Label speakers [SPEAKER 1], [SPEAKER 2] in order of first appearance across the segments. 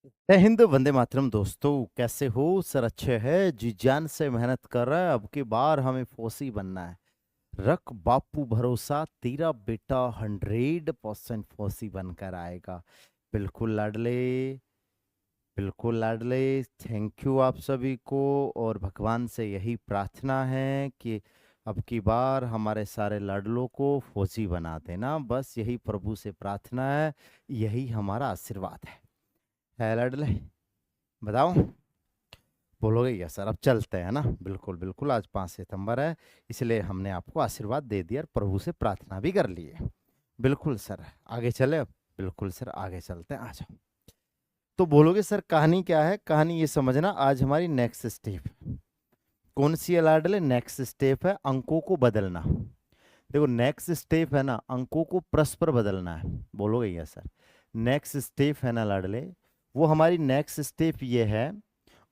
[SPEAKER 1] जय हिंद, वंदे मातरम। दोस्तों कैसे हो सर? अच्छे है जी, जान से मेहनत कर रहा है। अब की बार हमें फौजी बनना है। रख बापू भरोसा, तेरा बेटा 100% फौजी बनकर आएगा। बिल्कुल लाडले, बिल्कुल लाडले। थैंक यू आप सभी को। और भगवान से यही प्रार्थना है कि अब की बार हमारे सारे लाडलों को फौजी बना देना। बस यही प्रभु से प्रार्थना है, यही हमारा आशीर्वाद है लाडले। बताओ, बोलोगे यस सर? अब चलते हैं ना। बिल्कुल बिल्कुल, आज 5 सितंबर है, इसलिए हमने आपको आशीर्वाद दे दिया और प्रभु से प्रार्थना भी कर ली है। बिल्कुल सर, आगे चले अब। बिल्कुल सर, आगे चलते हैं, आ जाओ। तो बोलोगे सर कहानी क्या है? कहानी ये समझना, आज हमारी नेक्स्ट स्टेप कौन सी है लाडले? नेक्स्ट स्टेप है अंकों को बदलना। देखो, नेक्स्ट स्टेप है ना, अंकों को परस्पर बदलना है। बोलोगे यस सर? नेक्स्ट स्टेप है ना लाडले, वो हमारी नेक्स्ट स्टेप ये है,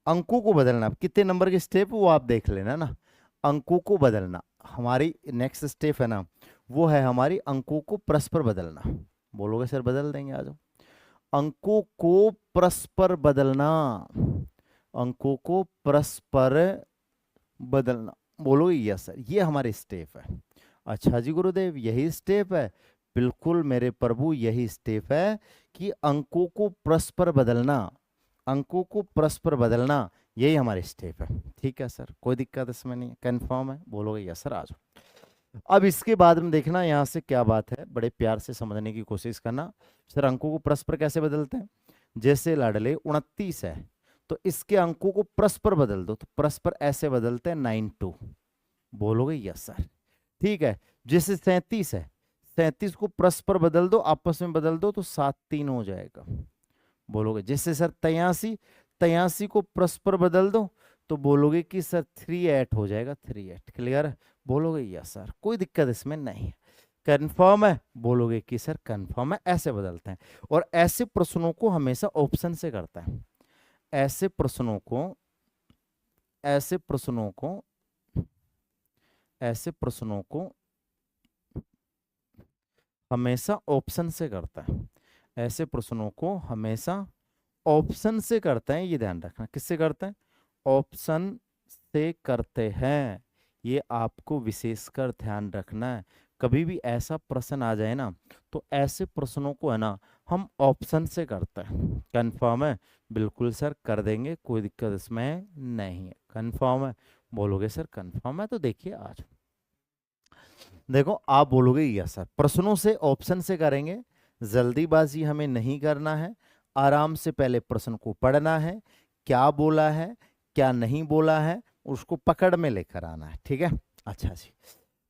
[SPEAKER 1] अंकों को बदलना। कितने नंबर के स्टेप वो आप देख लेना ना। अंकों को बदलना हमारी नेक्स्ट स्टेप है ना, वो है हमारी अंकों को परस्पर बदलना। बोलोगे सर? बदल देंगे, आ जाओ। अंकों को परस्पर बदलना, अंकों को परस्पर बदलना। बोलोगे यस सर? ये हमारी स्टेप है। अच्छा जी गुरुदेव, यही स्टेप है? बिल्कुल मेरे प्रभु, यही स्टेप है कि अंकों को परस्पर बदलना, अंकों को परस्पर बदलना, यही हमारी स्टेप है। ठीक है सर, कोई दिक्कत इसमें नहीं है? कंफर्म है? बोलोगे यस सर? आ जाओ। अब इसके बाद में देखना यहाँ से क्या बात है, बड़े प्यार से समझने की कोशिश करना। सर अंकों को परस्पर कैसे बदलते हैं? जैसे लाडले 29 है, तो इसके अंकों को परस्पर बदल दो, तो परस्पर ऐसे बदलते हैं 92। बोलोगे यस सर? ठीक है। जैसे 37 है, 37 को परस्पर बदल दो, आपस में बदल दो, तो 7 3 हो जाएगा। बोलोगे? जैसे सर 83, 83 को परस्पर बदल दो, तो बोलोगे कि सर 38 हो जाएगा, 38। क्लियर है? बोलोगे यस सर? कोई दिक्कत इसमें नहीं है? कंफर्म है? बोलोगे कि सर कंफर्म है। ऐसे बदलते हैं, और ऐसे प्रश्नों को हमेशा ऑप्शन से करता है। ऐसे प्रश्नों को, ऐसे प्रश्नों को, ऐसे प्रश्नों को हमेशा ऑप्शन से करता है। ऐसे प्रश्नों को हमेशा ऑप्शन से करते हैं, ये ध्यान रखना। किससे करते हैं? ऑप्शन से करते हैं, ये आपको विशेषकर ध्यान रखना है। कभी भी ऐसा प्रश्न आ जाए ना, तो ऐसे प्रश्नों को है ना, हम ऑप्शन से करते हैं। कंफर्म है? बिल्कुल सर, कर देंगे, कोई दिक्कत इसमें नहीं है। कंफर्म है? बोलोगे सर कंफर्म है? तो देखिए आज देखो, आप बोलोगे यस सर, प्रश्नों से ऑप्शन से करेंगे। जल्दीबाजी हमें नहीं करना है, आराम से पहले प्रश्न को पढ़ना है, क्या बोला है क्या नहीं बोला है उसको पकड़ में लेकर आना है। ठीक है? अच्छा जी,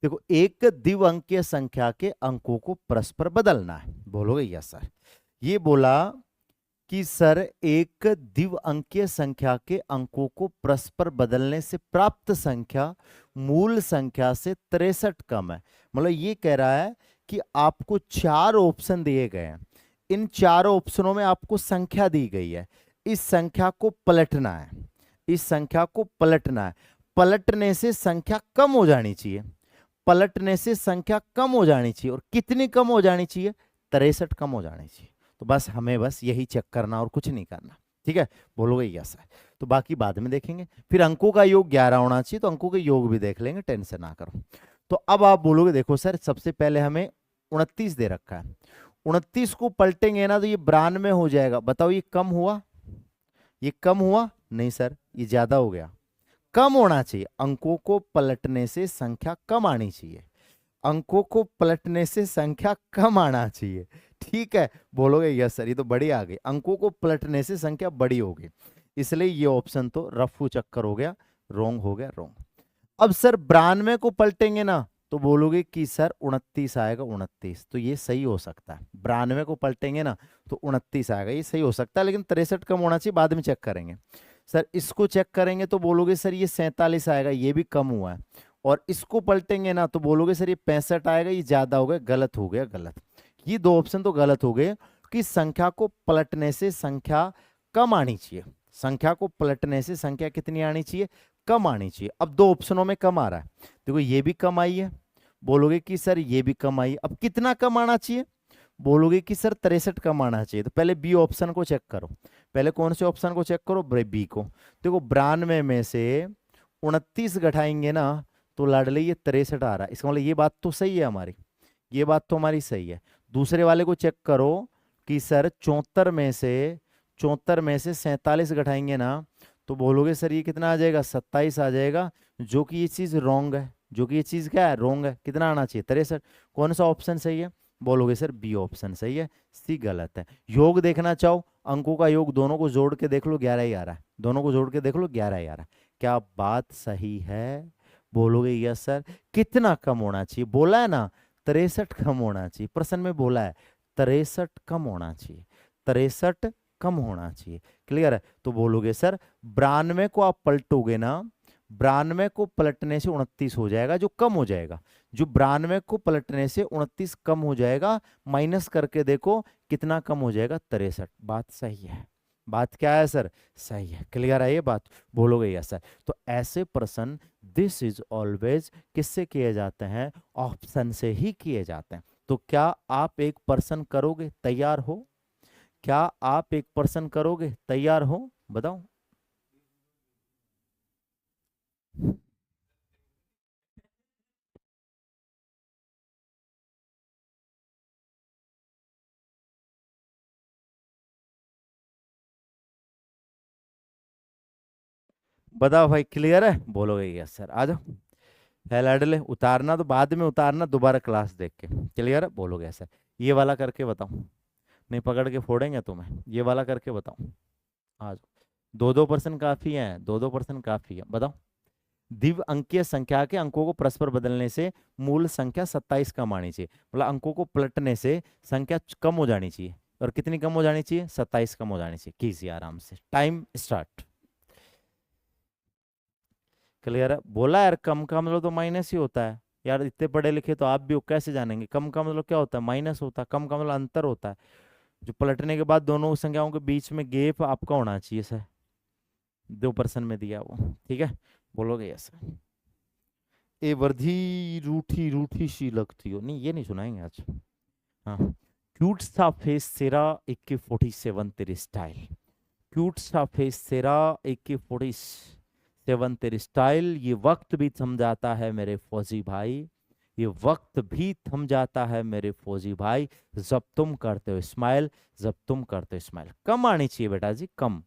[SPEAKER 1] देखो, एक द्विअंकीय संख्या के अंकों को परस्पर बदलना है। बोलोगे यस सर? ये बोला कि सर एक द्विअंकीय संख्या के अंकों को परस्पर बदलने से प्राप्त संख्या मूल संख्या से 63 कम है। मतलब ये कह रहा है कि आपको 4 ऑप्शन दिए गए हैं, इन 4 ऑप्शनों में आपको संख्या दी गई है, इस संख्या को पलटना है, इस संख्या को पलटना है। पलटने से संख्या कम हो जानी चाहिए, पलटने से संख्या कम हो जानी चाहिए। और कितनी कम हो जानी चाहिए? 63 कम हो जानी चाहिए। तो बस हमें बस यही चेक करना और कुछ नहीं करना। ठीक है? बोलोगे यस है? तो बाकी बाद में देखेंगे। फिर अंकों का योग 11 होना चाहिए, तो अंकों के योग भी देख लेंगे, टेंशन ना करो। तो अब आप बोलोगे देखो सर, सबसे पहले हमें 29 दे रखा है, 29 को पलटेंगे ना तो ये 92 हो जाएगा। बताओ, ये कम हुआ? ये कम हुआ? नहीं सर, ये ज्यादा हो गया। कम होना चाहिए, अंकों को पलटने से संख्या कम आनी चाहिए, अंकों को पलटने से संख्या कम आना चाहिए। ठीक है? बोलोगे यस सर, ये तो बड़ी आ गई, अंकों को पलटने से संख्या बड़ी होगी, इसलिए ये ऑप्शन तो रफू चक्कर हो गया, रोंग हो गया, रोंग। अब सर 92 को पलटेंगे ना, तो बोलोगे कि सर 29 आएगा, 29। तो ये सही हो सकता है, 92 को पलटेंगे ना तो 29 आएगा, ये सही हो सकता है, लेकिन 63 कम होना चाहिए, बाद में चेक करेंगे। सर इसको चेक करेंगे तो बोलोगे सर ये 47 आएगा, ये भी कम हुआ है। और इसको पलटेंगे ना तो बोलोगे सर ये 65 आएगा, ये ज्यादा हो गया, गलत हो गया, गलत। ये 2 ऑप्शन तो गलत हो गए, कि संख्या को पलटने से संख्या कम आनी चाहिए, संख्या को पलटने से संख्या कितनी आनी चाहिए? कम आनी चाहिए। अब 2 ऑप्शनों में कम आ रहा है, देखो ये भी कम आई है, बोलोगे कि सर ये भी कम आई है। अब कितना कम आना चाहिए? बोलोगे कि सर 63 कम आना चाहिए, तो पहले बी ऑप्शन को चेक करो। पहले कौन से ऑप्शन को चेक करो? बी को। देखो 92 में से 29 घटाएंगे ना, तो लाडले ये 63 आ रहा है। इसका मतलब ये बात तो सही है हमारी, ये बात तो हमारी सही है। दूसरे वाले को चेक करो कि सर 74 में से 47 घटाएंगे ना, तो बोलोगे सर ये कितना आ जाएगा? 27 आ जाएगा, जो कि ये चीज रॉन्ग है। जो कि ये चीज क्या है? रॉन्ग है। कितना आना चाहिए? 63। कौन सा ऑप्शन सही है? बोलोगे सर बी ऑप्शन सही है, सी गलत है। योग देखना चाहो, अंकों का योग दोनों को जोड़ के देख लो 11 ही आ रहा है। दोनों को जोड़ के देख लो 11 ही आ रहा है। क्या बात सही है? बोलोगे यस सर। कितना कम होना चाहिए? बोला है ना 63 कम होना चाहिए, प्रश्न में बोला है 63 कम होना चाहिए, 63 कम होना चाहिए। क्लियर है? तो बोलोगे सर 92 को आप पलटोगे ना, 92 को पलटने से 29 हो जाएगा, जो कम हो जाएगा। जो 92 को पलटने से 29 कम हो जाएगा, माइनस करके देखो कितना कम हो जाएगा? 63। बात सही है। बात क्या है सर? सही है। क्लियर है ये बात? बोलोगे यस सर। तो ऐसे प्रश्न दिस इज ऑलवेज किससे किए जाते हैं? ऑप्शन से ही किए जाते हैं। तो क्या आप एक पर्सन करोगे? तैयार हो? क्या आप एक पर्सन करोगे? तैयार हो? बताओ। बताओ भाई, क्लियर है? बोलोगे यस सर। आ जाओ। है लाडले, उतारना तो बाद में उतारना, दोबारा क्लास देख के। क्लियर है? बोलोगे सर। ये वाला करके बताओ, नहीं पकड़ के फोड़ेंगे तुम्हें। ये वाला करके बताओ। आ जाओ। 2-2% काफी है, 2-2% काफी है। बताओ। दिव्य अंकीय संख्या के अंकों को परस्पर बदलने से मूल संख्या 27 कम आनी चाहिए। मतलब अंकों को पलटने से संख्या कम हो जानी चाहिए। और कितनी कम हो जानी चाहिए? 27 कम हो जानी चाहिए। कीजिए आराम से, टाइम स्टार्ट। क्लियर है? बोला यार, कम का मतलब तो माइनस ही होता है। यार इतने पढ़े लिखे तो आप भी हो, कैसे जानेंगे? कम का मतलब क्या होता है? माइनस होता है। कम का मतलब अंतर होता है। जो पलटने के बाद दोनों संख्याओं के बीच में गैप आपका होना चाहिए सर, 2% में दिया वो। ठीक है? बोलोगे यस। ए वर्धी रूठी रूठी सी लगती हो, नहीं ये नहीं सुनाएंगे आज। हाँ। क्यूट सा फेस तेरा, AK-47 तेरी स्टाइल। क्यूट सा फेस तेरा, AK-47 तेरी स्टाइल। ये वक्त भी थम जाता है मेरे फौजी भाई, ये वक्त भी थम जाता है मेरे फौजी भाई, जब तुम करते हो स्माइल, जब तुम करते हो स्माइल। कम आनी चाहिए बेटा जी, कम।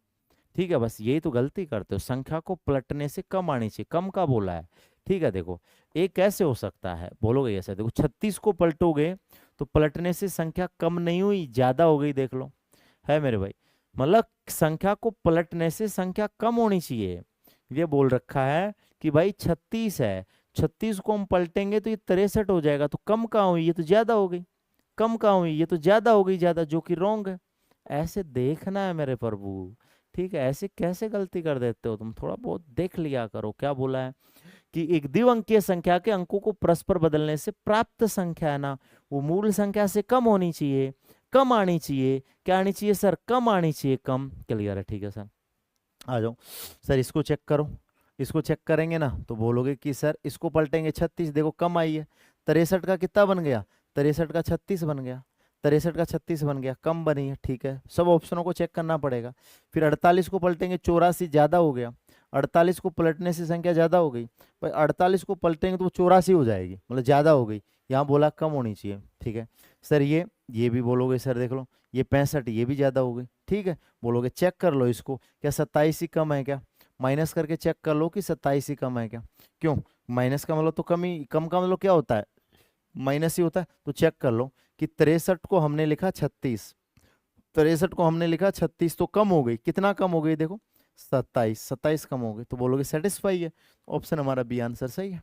[SPEAKER 1] ठीक है? बस यही तो गलती करते हो, संख्या को पलटने से कम आनी चाहिए। कम का बोला है। ठीक है? देखो एक कैसे हो सकता है, बोलोगे ऐसे। देखो 36 को पलटोगे तो पलटने से संख्या कम नहीं हुई, ज्यादा हो गई। देख लो, है मेरे भाई? मतलब संख्या को पलटने से संख्या कम होनी चाहिए। ये बोल रखा है कि भाई 36 है, 36 को हम पलटेंगे तो ये 63 हो जाएगा, तो कम कहाँ हुई? ये तो ज्यादा हो गई। कम कहाँ हुई? ये तो ज्यादा हो गई, ज्यादा, जो कि रॉन्ग है। ऐसे देखना है मेरे प्रभु। ठीक है? ऐसे कैसे गलती कर देते हो तुम? थोड़ा बहुत देख लिया करो। क्या बोला है कि एक द्विअंकीय संख्या के अंकों को परस्पर बदलने से प्राप्त संख्या है ना, वो मूल संख्या से कम होनी चाहिए, कम आनी चाहिए। क्या आनी चाहिए सर? कम आनी चाहिए, कम। क्लियर है? ठीक है सर। आ जाओ। सर इसको चेक करो। इसको चेक करेंगे ना तो बोलोगे कि सर इसको पलटेंगे 36, देखो कम आई है। 63 का कितना बन गया? 63 का 36 बन गया। 63 का 36 बन गया, कम बनी है। ठीक है? सब ऑप्शनों को चेक करना पड़ेगा। फिर 48 को पलटेंगे, 84 ज्यादा हो गया। 48 को पलटने से संख्या ज्यादा हो गई। पर 48 को पलटेंगे तो वो 84 हो जाएगी, मतलब ज्यादा हो गई। यहाँ बोला कम होनी चाहिए। ठीक है सर? ये भी बोलोगे सर देख लो, ये 65, ये भी ज्यादा हो गई। ठीक है? बोलोगे चेक कर लो इसको, क्या 27 ही कम है क्या? माइनस करके चेक कर लो कि 27 ही कम है क्या। क्यों? माइनस का मतलब तो कम ही, कम का मतलब क्या होता है? माइनस ही होता है। तो चेक कर लो कि 63 को हमने लिखा 36, 63 को हमने लिखा 36, तो कम हो गई। कितना कम हो गई? देखो 27, 27 कम हो गई। तो बोलोगे सेटिस्फाई है। ऑप्शन हमारा बी आंसर सही है।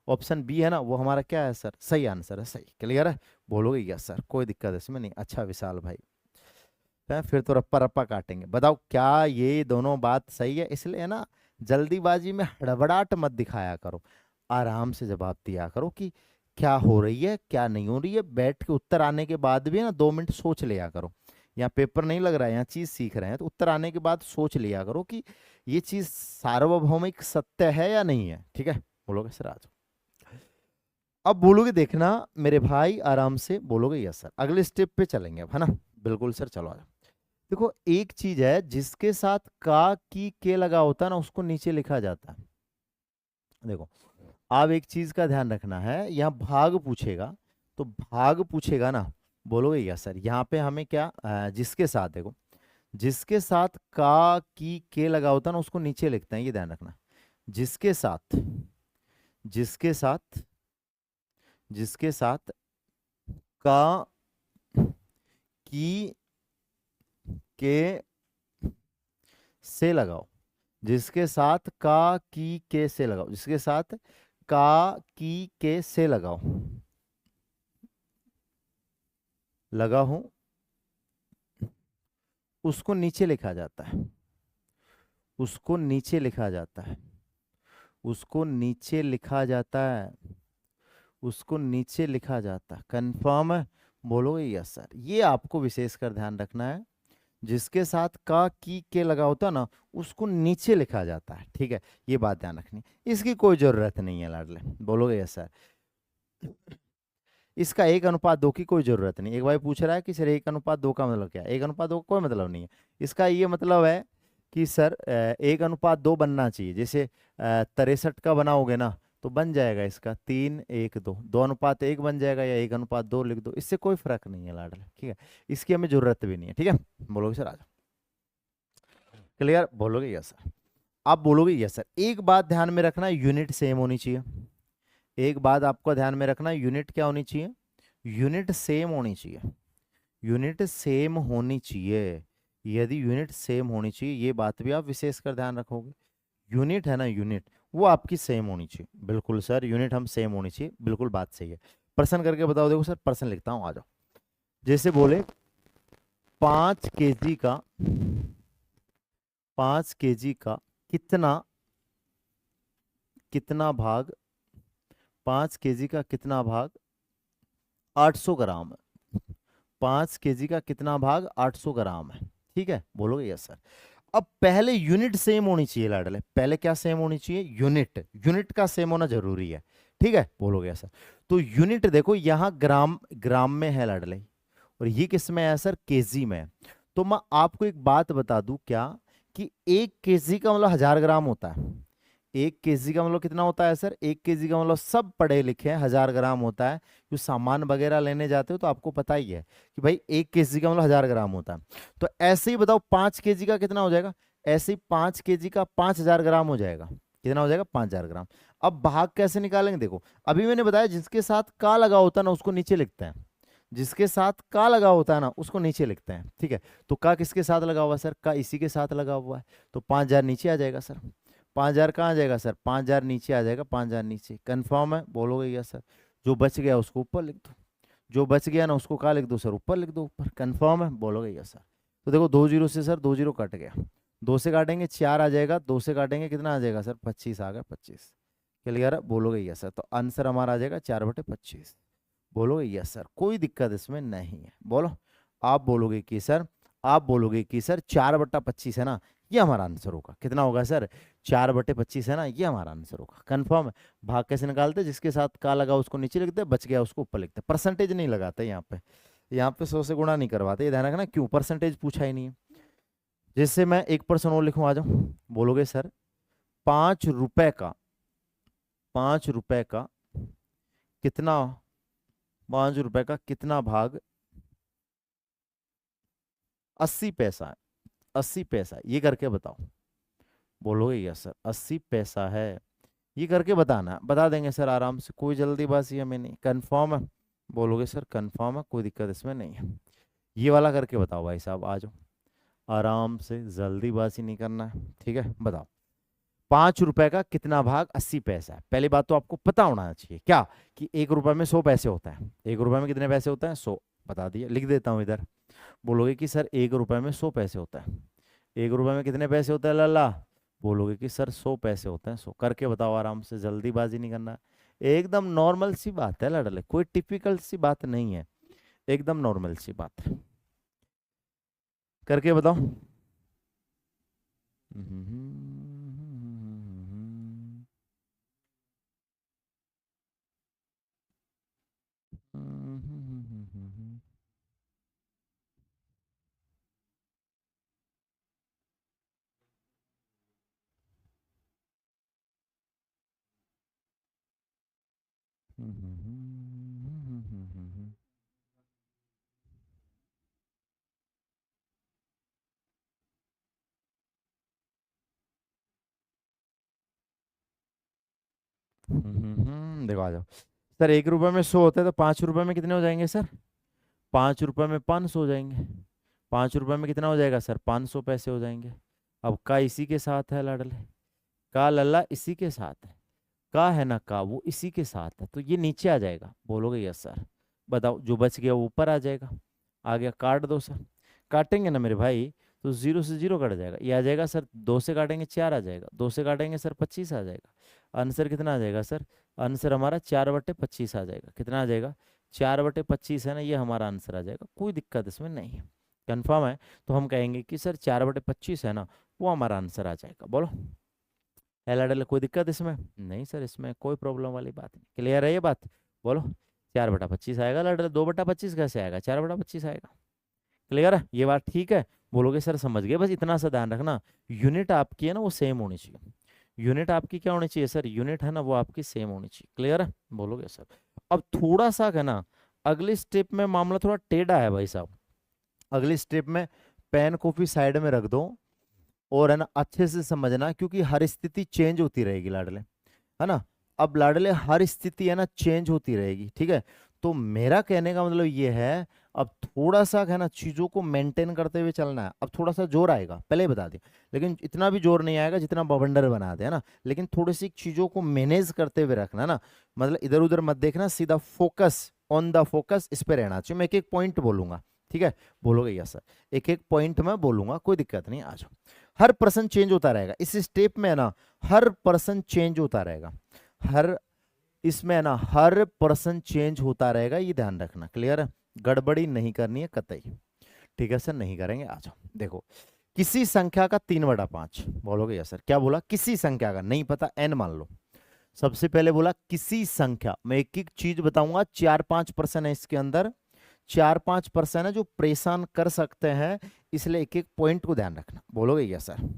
[SPEAKER 1] ऑप्शन बी है ना, वो हमारा क्या है सर? सही आंसर है। सही। क्लियर है? बोलोगे यस सर, कोई दिक्कत इसमें नहीं। अच्छा विशाल भाई, फिर तो रप्पा रप्पा काटेंगे। बताओ क्या ये दोनों बात सही है? इसलिए ना जल्दीबाजी में हड़बड़ाहट मत दिखाया करो, आराम से जवाब दिया करो कि क्या हो रही है क्या नहीं हो रही है। बैठ के उत्तर आने के बाद भी ना 2 मिनट सोच लिया करो। यहाँ पेपर नहीं लग रहा है, यहाँ चीज सीख रहे हैं, तो उत्तर आने के बाद सोच लिया करो कि ये चीज सार्वभौमिक सत्य है या नहीं है। ठीक है? बोलोगे सर? आज अब बोलोगे, देखना मेरे भाई, आराम से बोलोगे यस सर। अगले स्टेप पे चलेंगे अब, है ना। बिल्कुल सर, चलो आ जाओ। देखो एक चीज है, जिसके साथ का की के लगा होता है ना, उसको नीचे लिखा जाता है। देखो, अब एक चीज का ध्यान रखना है, यहाँ भाग पूछेगा, तो भाग पूछेगा ना, बोलोगे यस सर। यहाँ पे हमें क्या जिसके साथ, देखो जिसके साथ का की के लगा होता है ना, उसको नीचे लिखते हैं, ये ध्यान रखना। जिसके साथ, जिसके साथ, जिसके साथ का की के से लगाओ, जिसके साथ का की के से लगाओ, जिसके साथ का की के से लगाओ, लगा हूं, उसको नीचे लिखा जाता है। उसको नीचे लिखा जाता है। उसको नीचे लिखा जाता है। उसको नीचे लिखा जाता है। कंफर्म है, बोलोगे यस सर। ये आपको विशेषकर ध्यान रखना है, जिसके साथ का की के लगा होता है ना, उसको नीचे लिखा जाता है, ठीक है। ये बात ध्यान रखनी, इसकी कोई जरूरत नहीं है लाडले, बोलोगे यस सर। इसका 1:2 की कोई जरूरत नहीं। एक भाई पूछ रहा है कि सर 1:2 का मतलब क्या है। 1:2 का कोई मतलब नहीं है। इसका ये मतलब है कि सर 1:2 बनना चाहिए। जैसे 63 का बनाओगे ना, तो बन जाएगा इसका 3:1:2, 2:1 बन जाएगा, या 1:2 लिख दो, इससे कोई फर्क नहीं है लाडले, ठीक है। इसकी हमें जरूरत भी नहीं है, ठीक है। बोलोगे सर, आ जाओ। क्लियर, बोलोगे यस सर। आप बोलोगे यस सर। एक बात ध्यान में रखना, यूनिट सेम होनी चाहिए। एक बात आपको ध्यान में रखना, यूनिट क्या होनी चाहिए, यूनिट सेम होनी चाहिए। यूनिट सेम होनी चाहिए। यदि यूनिट सेम होनी चाहिए, ये बात भी आप विशेष कर ध्यान रखोगे। यूनिट है ना, यूनिट वो आपकी सेम होनी चाहिए। बिल्कुल सर, यूनिट हम सेम होनी चाहिए, बिल्कुल बात सही है। प्रश्न करके बताओ। देखो सर, प्रश्न लिखता हूँ, आ जाओ। जैसे बोले 5 kg का, 5 kg का कितना, कितना भाग, 5 kg का कितना भाग 800 ग्राम है। 5 kg का कितना भाग 800 ग्राम है, ठीक है। बोलोगे यस सर। अब पहले यूनिट सेम होनी चाहिए लाडले। पहले क्या सेम होनी चाहिए, यूनिट। यूनिट का सेम होना जरूरी है, ठीक है। बोलोगे सर। तो यूनिट देखो, यहां ग्राम, ग्राम में है लाडले, और ये किस में है सर, केजी में है। तो मैं आपको एक बात बता दूं क्या, कि 1 kg का मतलब 1000 ग्राम होता है। 1 kg का मतलब कितना होता है सर, 1 kg का मतलब सब पढ़े लिखे हैं, 1000 ग्राम होता है। जो सामान वगैरह लेने जाते हो तो आपको पता ही है कि भाई 1 kg का मतलब 1000 ग्राम होता है। तो ऐसे ही बताओ 5 kg का कितना हो जाएगा। ऐसे ही 5 kg का 5000 ग्राम हो जाएगा। कितना हो जाएगा, 5000 ग्राम। अब भाग कैसे निकालेंगे, देखो अभी मैंने बताया, जिसके साथ का लगा होता है ना, उसको नीचे लिखते हैं। जिसके साथ का लगा होता है ना, उसको नीचे लिखते हैं, ठीक है। तो का किसके साथ लगा हुआ है सर, का इसी के साथ लगा हुआ है। तो 5000 नीचे आ जाएगा सर। 5000 कहाँ आ जाएगा सर, 5000 नीचे आ जाएगा, 5000 नीचे। कंफर्म है, बोलोगे यस सर। जो बच गया उसको ऊपर लिख दो। जो बच गया ना, उसको कहाँ लिख दो सर, ऊपर लिख दो, ऊपर। कंफर्म है, बोलोगे यस सर। तो देखो 2 जीरो से सर 2 जीरो कट गया। 2 से काटेंगे 4 आ जाएगा, 2 से काटेंगे कितना आ जाएगा सर, 25 आ गया, 25। क्लियर है, बोलोगे यस सर। तो आंसर हमारा आ जाएगा 4/25। बोलोगे यस सर, कोई दिक्कत इसमें नहीं है, बोलो। आप बोलोगे कि सर, आप बोलोगे कि सर 4/25 है ना, ये हमारा आंसर होगा। कितना होगा सर, 4/25 है ना, ये हमारा आंसर होगा। कंफर्म है। भाग कैसे निकालते, जिसके साथ का लगा उसको नीचे लिखते, बच गया उसको ऊपर लिखते। परसेंटेज नहीं लगाते यहाँ पे। यहाँ पे 100 से गुणा नहीं करवाते, ये ध्यान रखना। क्यों, परसेंटेज पूछा ही नहीं है। जैसे मैं 1% और लिखूं, आ जाओ। बोलोगे सर 5 रुपए का, 5 रुपए का कितना, 5 रुपए का कितना भाग 80 पैसा है। 80 पैसा, ये करके बताओ। बोलोगे यस सर, 80 पैसा है। ये करके बताना, बता देंगे सर आराम से, कोई जल्दीबाजी हमें नहीं। कंफर्म है, बोलोगे सर कंफर्म है, कोई दिक्कत इसमें नहीं है। ये वाला करके बताओ भाई साहब, आ जाओ। आराम से, जल्दीबाजी नहीं करना है, ठीक है। बताओ 5 रुपए का कितना भाग 80 पैसा है। पहली बात तो आपको पता होना चाहिए क्या, कि 1 रुपए में 100 पैसे होता है। 1 रुपए में कितने पैसे होते हैं, 100। बता दिए, लिख देता हूँ इधर। बोलोगे कि सर 1 रुपए में 100 पैसे होता है। 1 रुपए में कितने पैसे होते हैं लाला, बोलोगे कि सर 100 पैसे होते हैं। 100 करके बताओ आराम से, जल्दीबाजी नहीं करना है। एकदम नॉर्मल सी बात है लड़ले, कोई टिपिकल सी बात नहीं है, एकदम नॉर्मल सी बात है। करके बताओ। देखो आ जाओ सर, 1 रुपए में 100 होते हैं तो 5 रुपए में कितने हो जाएंगे सर? 5 रुपए में 500 हो जाएंगे। 5 रुपए में कितना हो जाएगा सर? 500 पैसे हो जाएंगे। अब का इसी के साथ है लाडले, का लल्ला इसी के साथ है, का है ना का वो इसी के साथ है, तो ये नीचे आ जाएगा। बोलोगे यस सर? बताओ, जो बच गया वो ऊपर आ जाएगा। आ गया, काट दो सर। काटेंगे ना मेरे भाई, तो 0 से 0 कट जाएगा, ये आ जाएगा सर। 2 से काटेंगे 4 आ जाएगा, 2 से काटेंगे सर 25 आ जाएगा। आंसर कितना आ जाएगा सर? आंसर हमारा 4/25 आ जाएगा। कितना आ जाएगा? 4/25 है ना, ये हमारा आंसर आ जाएगा। कोई दिक्कत इसमें नहीं है, कन्फर्म है। तो हम कहेंगे कि सर 4/25 है ना, वो हमारा आंसर आ जाएगा। बोलो एल एडल, कोई दिक्कत इसमें नहीं सर, इसमें कोई प्रॉब्लम वाली बात नहीं। क्लियर है ये बात? बोलो 4/25 आएगा लाडल, 2/25 कैसे आएगा? 4/25 आएगा। क्लियर है ये बात? ठीक है। बोलोगे सर समझ गए, बस इतना सा ध्यान रखना, यूनिट आपकी है ना वो सेम होनी चाहिए। यूनिट आपकी क्या होनी चाहिए सर? यूनिट है ना वो आपकी सेम होनी चाहिए। क्लियर है? बोलोगे सर? अब थोड़ा सा है ना, अगली स्टेप में मामला थोड़ा टेढ़ा है भाई साहब। अगली स्टेप में पेन कॉपी साइड में रख दो और है ना अच्छे से समझना, क्योंकि हर स्थिति चेंज होती रहेगी लाडले, है ना। अब लाडले हर स्थिति है ना चेंज होती रहेगी, ठीक है। तो मेरा कहने का मतलब ये है, अब थोड़ा सा है ना चीजों को मेंटेन करते हुए चलना है। अब थोड़ा सा जोर आएगा, पहले ही बता दिया, लेकिन इतना भी जोर नहीं आएगा जितना बवंडर बना दे, है ना। लेकिन थोड़ी सी चीजों को मैनेज करते हुए रखना ना, मतलब इधर उधर मत देखना, सीधा फोकस ऑन द फोकस इस पे रहना चाहिए। मैं एक एक पॉइंट बोलूंगा, ठीक है। बोलोगे यस सर? एक एक पॉइंट में बोलूंगा, कोई दिक्कत नहीं, आ जाओ। हर पर्सन चेंज होता रहेगा इस स्टेप में, है ना। हर पर्सन चेंज होता रहेगा, हर इसमें है ना हर पर्सन चेंज होता रहेगा, ये ध्यान रखना। क्लियर है? गड़बड़ी नहीं करनी है कतई, ठीक है सर? नहीं करेंगे। आ जाओ देखो, किसी संख्या का 3/5। बोलोगे यस सर? क्या बोला? किसी संख्या का, नहीं पता एन मान लो। सबसे पहले बोला किसी संख्या, मैं एक एक चीज बताऊंगा। 4-5% है इसके अंदर, 4-5% है जो परेशान कर सकते हैं, इसलिए एक एक पॉइंट को ध्यान रखना। बोलोगे यस सर?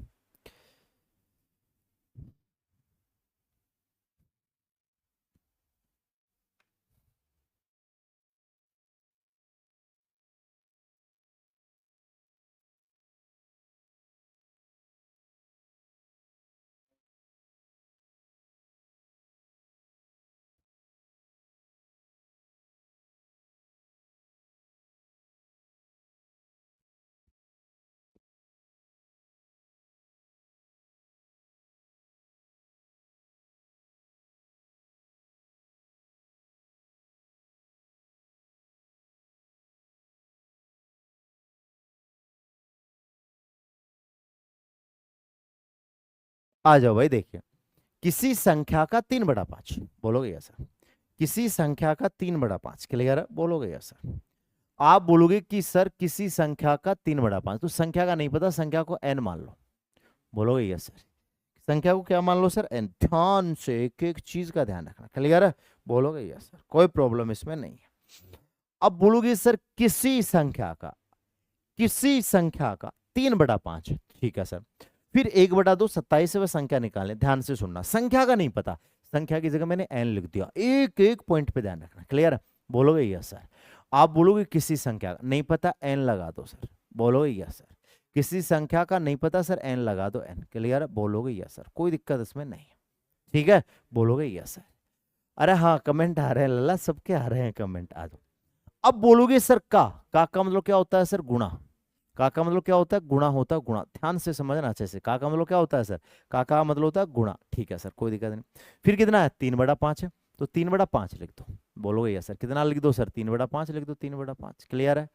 [SPEAKER 1] आ जाओ भाई, देखिए, किसी संख्या का 3/5। बोलोगे यस सर? किसी संख्या का 3/5। क्लियर है? बोलोगे यस सर? आप बोलोगे कि सर किसी संख्या का 3/5, तो संख्या का नहीं पता, संख्या को एन मान लो। बोलोगे यस सर? संख्या को क्या मान लो सर? एन। ध्यान से एक एक चीज का ध्यान रखना। क्लियर है? बोलोगे यस सर? कोई प्रॉब्लम इसमें नहीं है। अब बोलोगे सर किसी संख्या का, किसी संख्या का 3/5, ठीक है सर। फिर 1/2 27वें संख्या निकालें। ध्यान से सुनना, संख्या का नहीं पता, संख्या की जगह मैंने एन लिख दिया। एक एक पॉइंट पे ध्यान रखना। क्लियर है? बोलोगे यस सर? आप बोलोगे किसी संख्या का नहीं पता, एन लगा दो सर। बोलोगे यस सर? किसी संख्या का नहीं पता सर, एन लगा दो, एन। क्लियर है? बोलोगे यस सर? कोई दिक्कत इसमें नहीं है, ठीक है। बोलोगे यस सर? अरे हाँ, कमेंट आ रहे हैं लल्ला, सबके आ रहे हैं कमेंट, आ जाओ। अब बोलोगे सर का मतलब क्या होता है सर? गुणा। का मतलब क्या होता है? गुणा होता है, गुणा। ध्यान से समझना अच्छे से, का मतलब क्या होता है सर? का मतलब होता है गुणा, ठीक है सर, कोई दिक्कत नहीं। फिर कितना है? 3/5 है, तो 3/5 लिख दो। बोलोगे यस सर? कितना लिख दो सर? 3/5 लिख दो, 3/5। क्लियर है?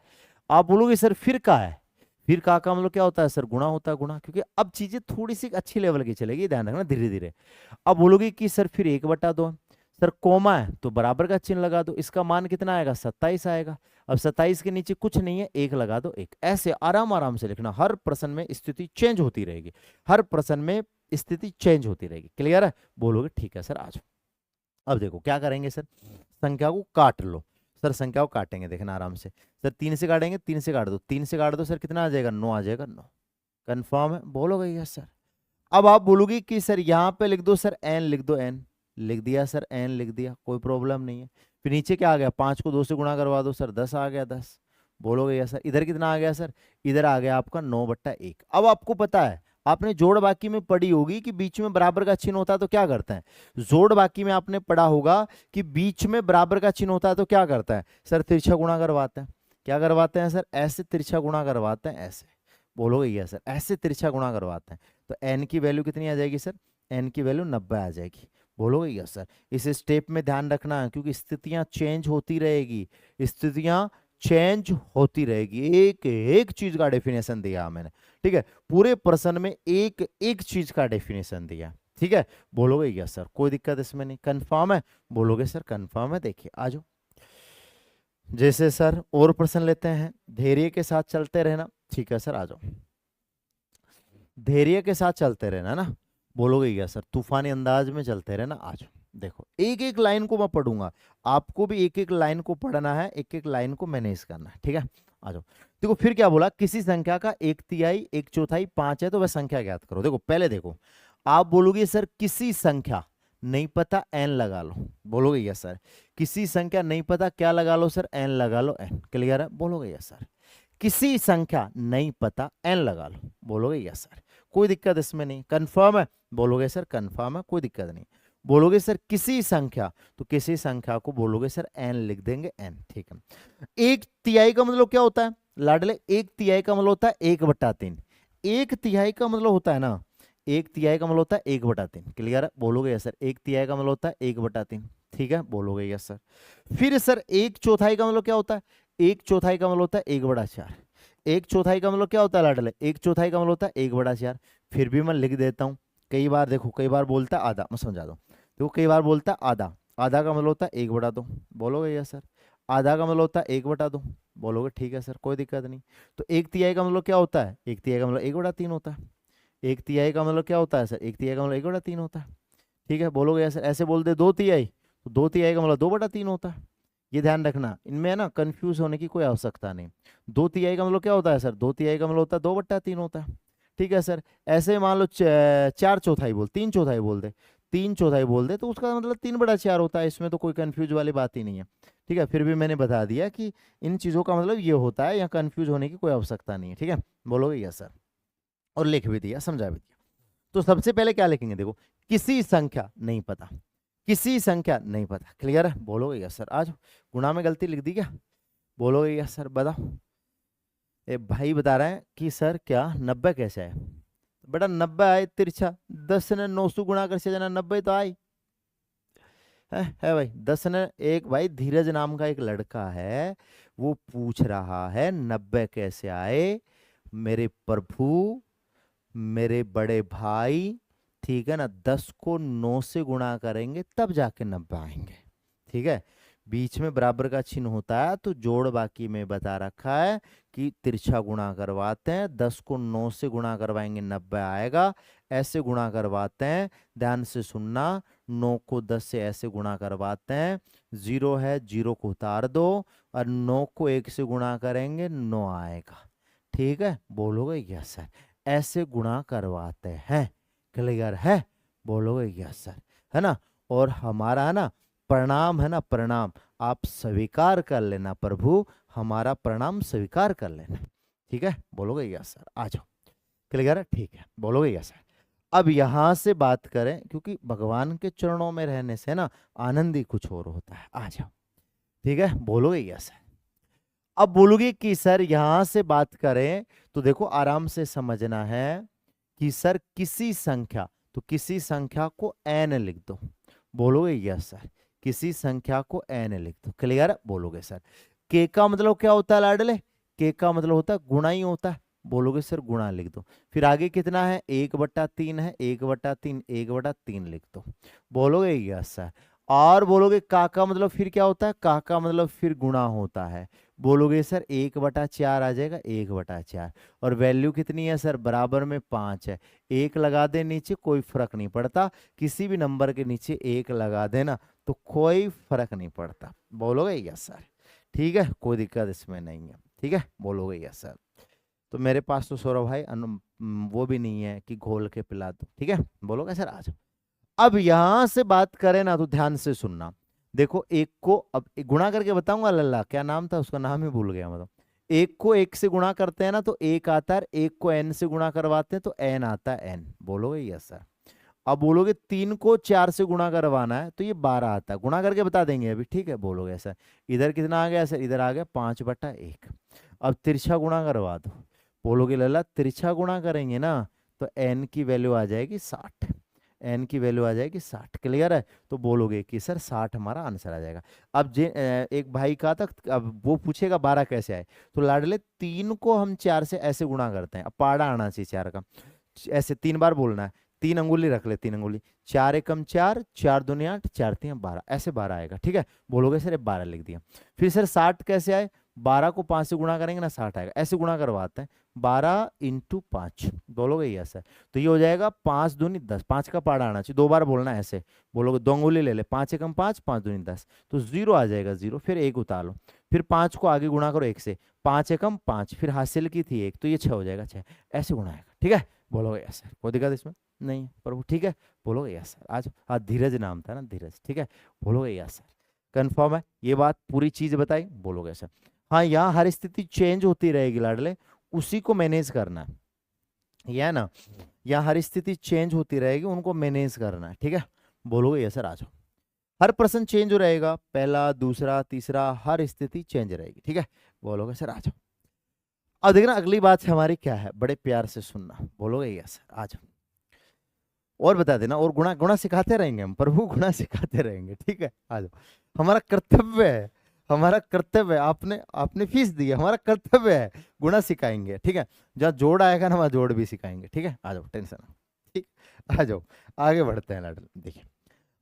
[SPEAKER 1] आप बोलोगे सर फिर का है, फिर का मतलब क्या होता है सर? गुणा होता है, गुणा। क्योंकि अब चीजें थोड़ी सी अच्छी लेवल की चलेगी, ध्यान रखना, धीरे धीरे। अब बोलोगे कि सर फिर 1/2, सर कोमा है तो बराबर का चिन्ह लगा दो, इसका मान कितना आएगा? 27 आएगा। अब 27 के नीचे कुछ नहीं है, 1 लगा दो, 1। ऐसे आराम आराम से लिखना, हर प्रश्न में स्थिति चेंज होती रहेगी, हर प्रश्न में स्थिति चेंज होती रहेगी। क्लियर है? बोलोगे ठीक है सर? आज अब देखो क्या करेंगे सर, संख्या को काट लो। सर संख्या को काटेंगे, देखना आराम से। सर 3 से काटेंगे, 3 से काट दो, 3 से काट दो सर, कितना आ जाएगा? 9 आ जाएगा, 9। कंफर्म है? बोलोगे यस सर। अब आप बोलोगे कि सर यहाँ पे लिख दो सर एन, लिख दो एन। लिख दिया सर, एन लिख दिया, कोई प्रॉब्लम नहीं है। फिर नीचे क्या आ गया? 5 को 2 से गुणा करवा दो सर, 10 आ गया, 10। बोलोगे यस सर। इधर कितना आ गया सर? इधर आ गया आपका 9/1। अब आपको पता है, आपने जोड़ बाकी में पढ़ी होगी कि बीच में बराबर का चिन्ह होता है तो क्या करते हैं? जोड़ बाकी में आपने पढ़ा होगा कि बीच में बराबर का चिन्ह होता है तो क्या करता है सर? तिरछा गुणा करवाते हैं। क्या करवाते हैं सर? ऐसे तिरछा गुणा करवाते हैं, ऐसे। बोलोगे यस सर, ऐसे तिरछा गुणा करवाते हैं। तो एन की वैल्यू कितनी आ जाएगी सर? एन की वैल्यू 90 आ जाएगी। बोलोगे यस सर। इस स्टेप में ध्यान रखना है, क्योंकि स्थितियां चेंज होती रहेगी, स्थितियां चेंज होती रहेगी। एक एक चीज का डेफिनेशन दिया मैंने, ठीक है? पूरे प्रश्न में एक एक चीज का डेफिनेशन दिया, ठीक है? बोलोगे यस सर, कोई दिक्कत इसमें नहीं। कंफर्म है? बोलोगे सर कंफर्म है। देखिए आ जाओ, जैसे सर और प्रश्न लेते हैं। धैर्य के साथ चलते रहना, ठीक है सर, आ जाओ। धैर्य के साथ चलते रहना ना, बोलोगे क्या सर? तूफानी अंदाज में चलते रहना। आ जाओ, देखो एक एक लाइन को मैं पढ़ूंगा, आपको भी एक एक लाइन को पढ़ना है, एक एक लाइन को मैनेज करना है, ठीक है? आ जाओ। देखो फिर क्या बोला? किसी संख्या का 1/3, 1/4, 5 है तो वह संख्या ज्ञात करो। देखो पहले देखो, आप बोलोगे सर किसी संख्या नहीं पता, एन लगा लो। बोलोगे यस सर। किसी संख्या नहीं पता, क्या लगा लो सर? एन लगा लो, एन। क्लियर है? बोलोगे यस सर। किसी संख्या नहीं पता, एन लगा लो। बोलोगे यस सर, कोई दिक्कत इसमें नहीं। कंफर्म है? बोलोगे सर कंफर्म है, कोई दिक्कत नहीं। बोलोगे सर किसी संख्या, तो किसी संख्या को बोलोगे सर एन लिख देंगे, एन, ठीक है? 1/3 का मतलब क्या होता है लाडले? 1/3 का मतलब होता है 1/3। 1/3 का मतलब होता है ना, 1/3 का मतलब होता है 1/3। क्लियर है? बोलोगे यस सर। 1/3 का मतलब होता है 1/3, ठीक है? बोलोगे यस सर। फिर सर 1/4 का मतलब क्या होता है? 1/4 का मतलब होता है 1/4। 1/4 का मतलब क्या होता है लाडले? 1/4 का मतलब होता है 1/4। फिर भी मैं लिख देता हूँ। कई बार देखो, कई बार बोलता है आधा, मैं समझा दूँ। देखो कई बार बोलता है आधा, आधा का मतलब होता है 1/2। बोलोगे यस सर। आधा का मतलब होता है 1/2। बोलोगे ठीक है सर, कोई दिक्कत नहीं। तो 1/3 का मतलब क्या होता है? 1/3 का मतलब 1/3 होता है। 1/3 का मतलब क्या होता है सर? 1/3 का मतलब 1/3 होता है, ठीक है? बोलोगे यस सर। ऐसे बोल दे 2/3, तो 2/3 का मतलब 2/3 होता है। ये ध्यान रखना, इनमें है ना कंफ्यूज होने की कोई आवश्यकता नहीं। 2/3 का मतलब क्या होता है सर? 2/3 का मतलब होता है 2/3 होता है, ठीक है सर? ऐसे मान लो 4/4 बोल, 3/4 बोल दे, 3/4 बोल दे, तो उसका मतलब 3/4 होता है। इसमें तो कोई कंफ्यूज वाली बात ही नहीं है, ठीक है? फिर भी मैंने बता दिया कि इन चीजों का मतलब ये होता है, यहाँ कंफ्यूज होने की कोई आवश्यकता नहीं है, ठीक है? बोलोगे यस सर, और लिख भी दिया, समझा भी दिया। तो सबसे पहले क्या लिखेंगे? देखो किसी संख्या नहीं पता, किसी संख्या नहीं पता। क्लियर है? बोलोगे यस सर। आज गुणा में गलती लिख दी क्या? बोलोगे यस सर। बताओ। ए भाई बता रहे हैं कि सर क्या 90 कैसे है? बेटा 90 आए तिरछा, 10 ने 9 से गुणा कर से जना 90 तो आई है भाई। 10 ने एक, भाई धीरज नाम का एक लड़का है, वो पूछ रहा है 90 कैसे आए? मेरे प्रभु, मेरे बड़े भाई, ठीक है ना? 10 को 9 से गुणा करेंगे तब जाके 90 आएंगे, ठीक है? बीच में बराबर का चिन्ह होता है, तो जोड़ बाकी में बता रखा है कि तिरछा गुणा करवाते हैं, 10 को 9 से गुणा करवाएंगे 90 आएगा। ऐसे गुणा करवाते हैं, ध्यान से सुनना। 9 को 10 से ऐसे गुणा करवाते हैं, 0 है, 0 को उतार दो, और 9 को 1 से गुणा करेंगे, 9 आएगा, ठीक है? बोलोगे यस सर, ऐसे गुणा करवाते हैं। क्लियर है? बोलोगे यस सर, है ना? और हमारा है ना प्रणाम, है ना प्रणाम, आप स्वीकार कर लेना प्रभु, हमारा प्रणाम स्वीकार कर लेना, ठीक है? बोलोगे यस सर। आ जाओ। क्लियर है? ठीक है, बोलोगे यस सर। अब यहां से बात करें, क्योंकि भगवान के चरणों में रहने से ना आनंद ही कुछ और होता है। आ जाओ, ठीक है? बोलोगे यस सर। अब बोलोगे कि सर यहां से बात करें तो देखो आराम से समझना है कि सर किसी संख्या, तो किसी संख्या को एन लिख दो। बोलोगे यस सर। किसी संख्या को एन लिख दो। क्लियर? बोलोगे सर। के का मतलब क्या होता है लाडले? के का मतलब होता है गुणा ही होता है। बोलोगे सर गुणा लिख दो। फिर आगे कितना है? 1/3 है, 1/3, 1/3 लिख दो। बोलोगे यस सर। और बोलोगे का मतलब फिर क्या होता है? का मतलब फिर गुणा होता है। बोलोगे सर 1/4 आ जाएगा, 1/4। और वैल्यू कितनी है सर? बराबर में 5 है। एक लगा दे नीचे, कोई फर्क नहीं पड़ता, किसी भी नंबर के नीचे एक लगा देना तो कोई फर्क नहीं पड़ता। बोलोगे यस सर। ठीक है, कोई दिक्कत इसमें नहीं है। ठीक है, बोलोगे यस सर। तो मेरे पास तो सौरभ भाई वो भी नहीं है कि घोल के पिला दो। ठीक है, बोलोगे सर आ जाओ। अब यहां से बात करें ना तो ध्यान से सुनना। देखो एक को अब गुणा करके बताऊंगा, लल्ला क्या नाम था उसका, नाम ही भूल गया मतलब। एक को एक से गुणा करते हैं ना तो एक आता है, एक को एन से गुणा करवाते हैं तो एन आता है एन। बोलोगे यस सर। अब बोलोगे 3 को 4 से गुणा करवाना है तो ये 12 आता है, गुणा करके बता देंगे अभी। ठीक है, बोलोगे सर इधर कितना आ गया सर, इधर आ गया 5/1। अब तिरछा गुणा करवा दो। बोलोगे लल्ला तिरछा गुणा करेंगे ना तो एन की वैल्यू आ जाएगी 60, एन की वैल्यू आ जाएगी 60। क्लियर है, तो बोलोगे कि सर 60 हमारा आंसर आ जाएगा। अब एक भाई का तक अब वो पूछेगा 12 कैसे आए, तो लाडले 3 को हम 4 से ऐसे गुणा करते हैं, अब पाड़ा आना चाहिए 4 का, ऐसे 3 बार बोलना है, 3 अंगुली रख ले, 3 अंगुली, 4 एकम 4, 4 दूनी 8, 4 3 12, ऐसे 12 आएगा। ठीक है, बोलोगे सर 12 लिख दिया। फिर सर 60 कैसे आए, 12 को 5 से गुणा करेंगे ना 60 आएगा, ऐसे गुणा करवाते हैं 12 × 5। बोलोगे यस सर, तो ये हो जाएगा 5 दूनी 10, 5 का पाड़ा आना चाहिए, 2 बार बोलना है ऐसे। बोलोगे 2 अंगुली ले ले, 5 एकम 5, 5 दूनी 10, तो 0 आ जाएगा 0, फिर 1 उतार लो, फिर 5 को आगे गुणा करो 1 से, 5 एकम 5, फिर हासिल की थी 1 तो ये 6 हो जाएगा 6, ऐसे गुणा आएगा। ठीक है, बोलोगे यस सर, कोई दिक्कत इसमें नहीं है प्रभु। ठीक है, बोलोगे यस सर आज। हाँ धीरज नाम था ना, धीरज। ठीक है, बोलोगे यस सर, कंफर्म है ये बात, पूरी चीज बताई, बोलोगे सर। हाँ यहाँ हर स्थिति चेंज होती रहेगी लाडले, उसी को मैनेज करना है, यह है ना, यहाँ हर स्थिति चेंज होती रहेगी, उनको मैनेज करना है। ठीक है, बोलोगे यस सर आ जाओ। हर प्रश्न चेंज हो रहेगा, पहला दूसरा तीसरा हर स्थिति चेंज रहेगी। ठीक है, बोलोगे सर आ जाओ। अब देखना अगली बात हमारी क्या है, बड़े प्यार से सुनना, बोलोगे यस सर आ जाओ। और बता देना, और गुणा गुणा सिखाते रहेंगे हम, प्रभु गुणा सिखाते रहेंगे। ठीक है, आ जाओ, हमारा कर्तव्य है, हमारा कर्तव्य है, आपने आपने फीस दी है, हमारा कर्तव्य है, गुणा सिखाएंगे। ठीक है, जहाँ जोड़ आएगा ना वहाँ जोड़ भी सिखाएंगे। ठीक है, आ जाओ, टेंशन। ठीक, आ जाओ, आगे बढ़ते हैं लाडल। देखिए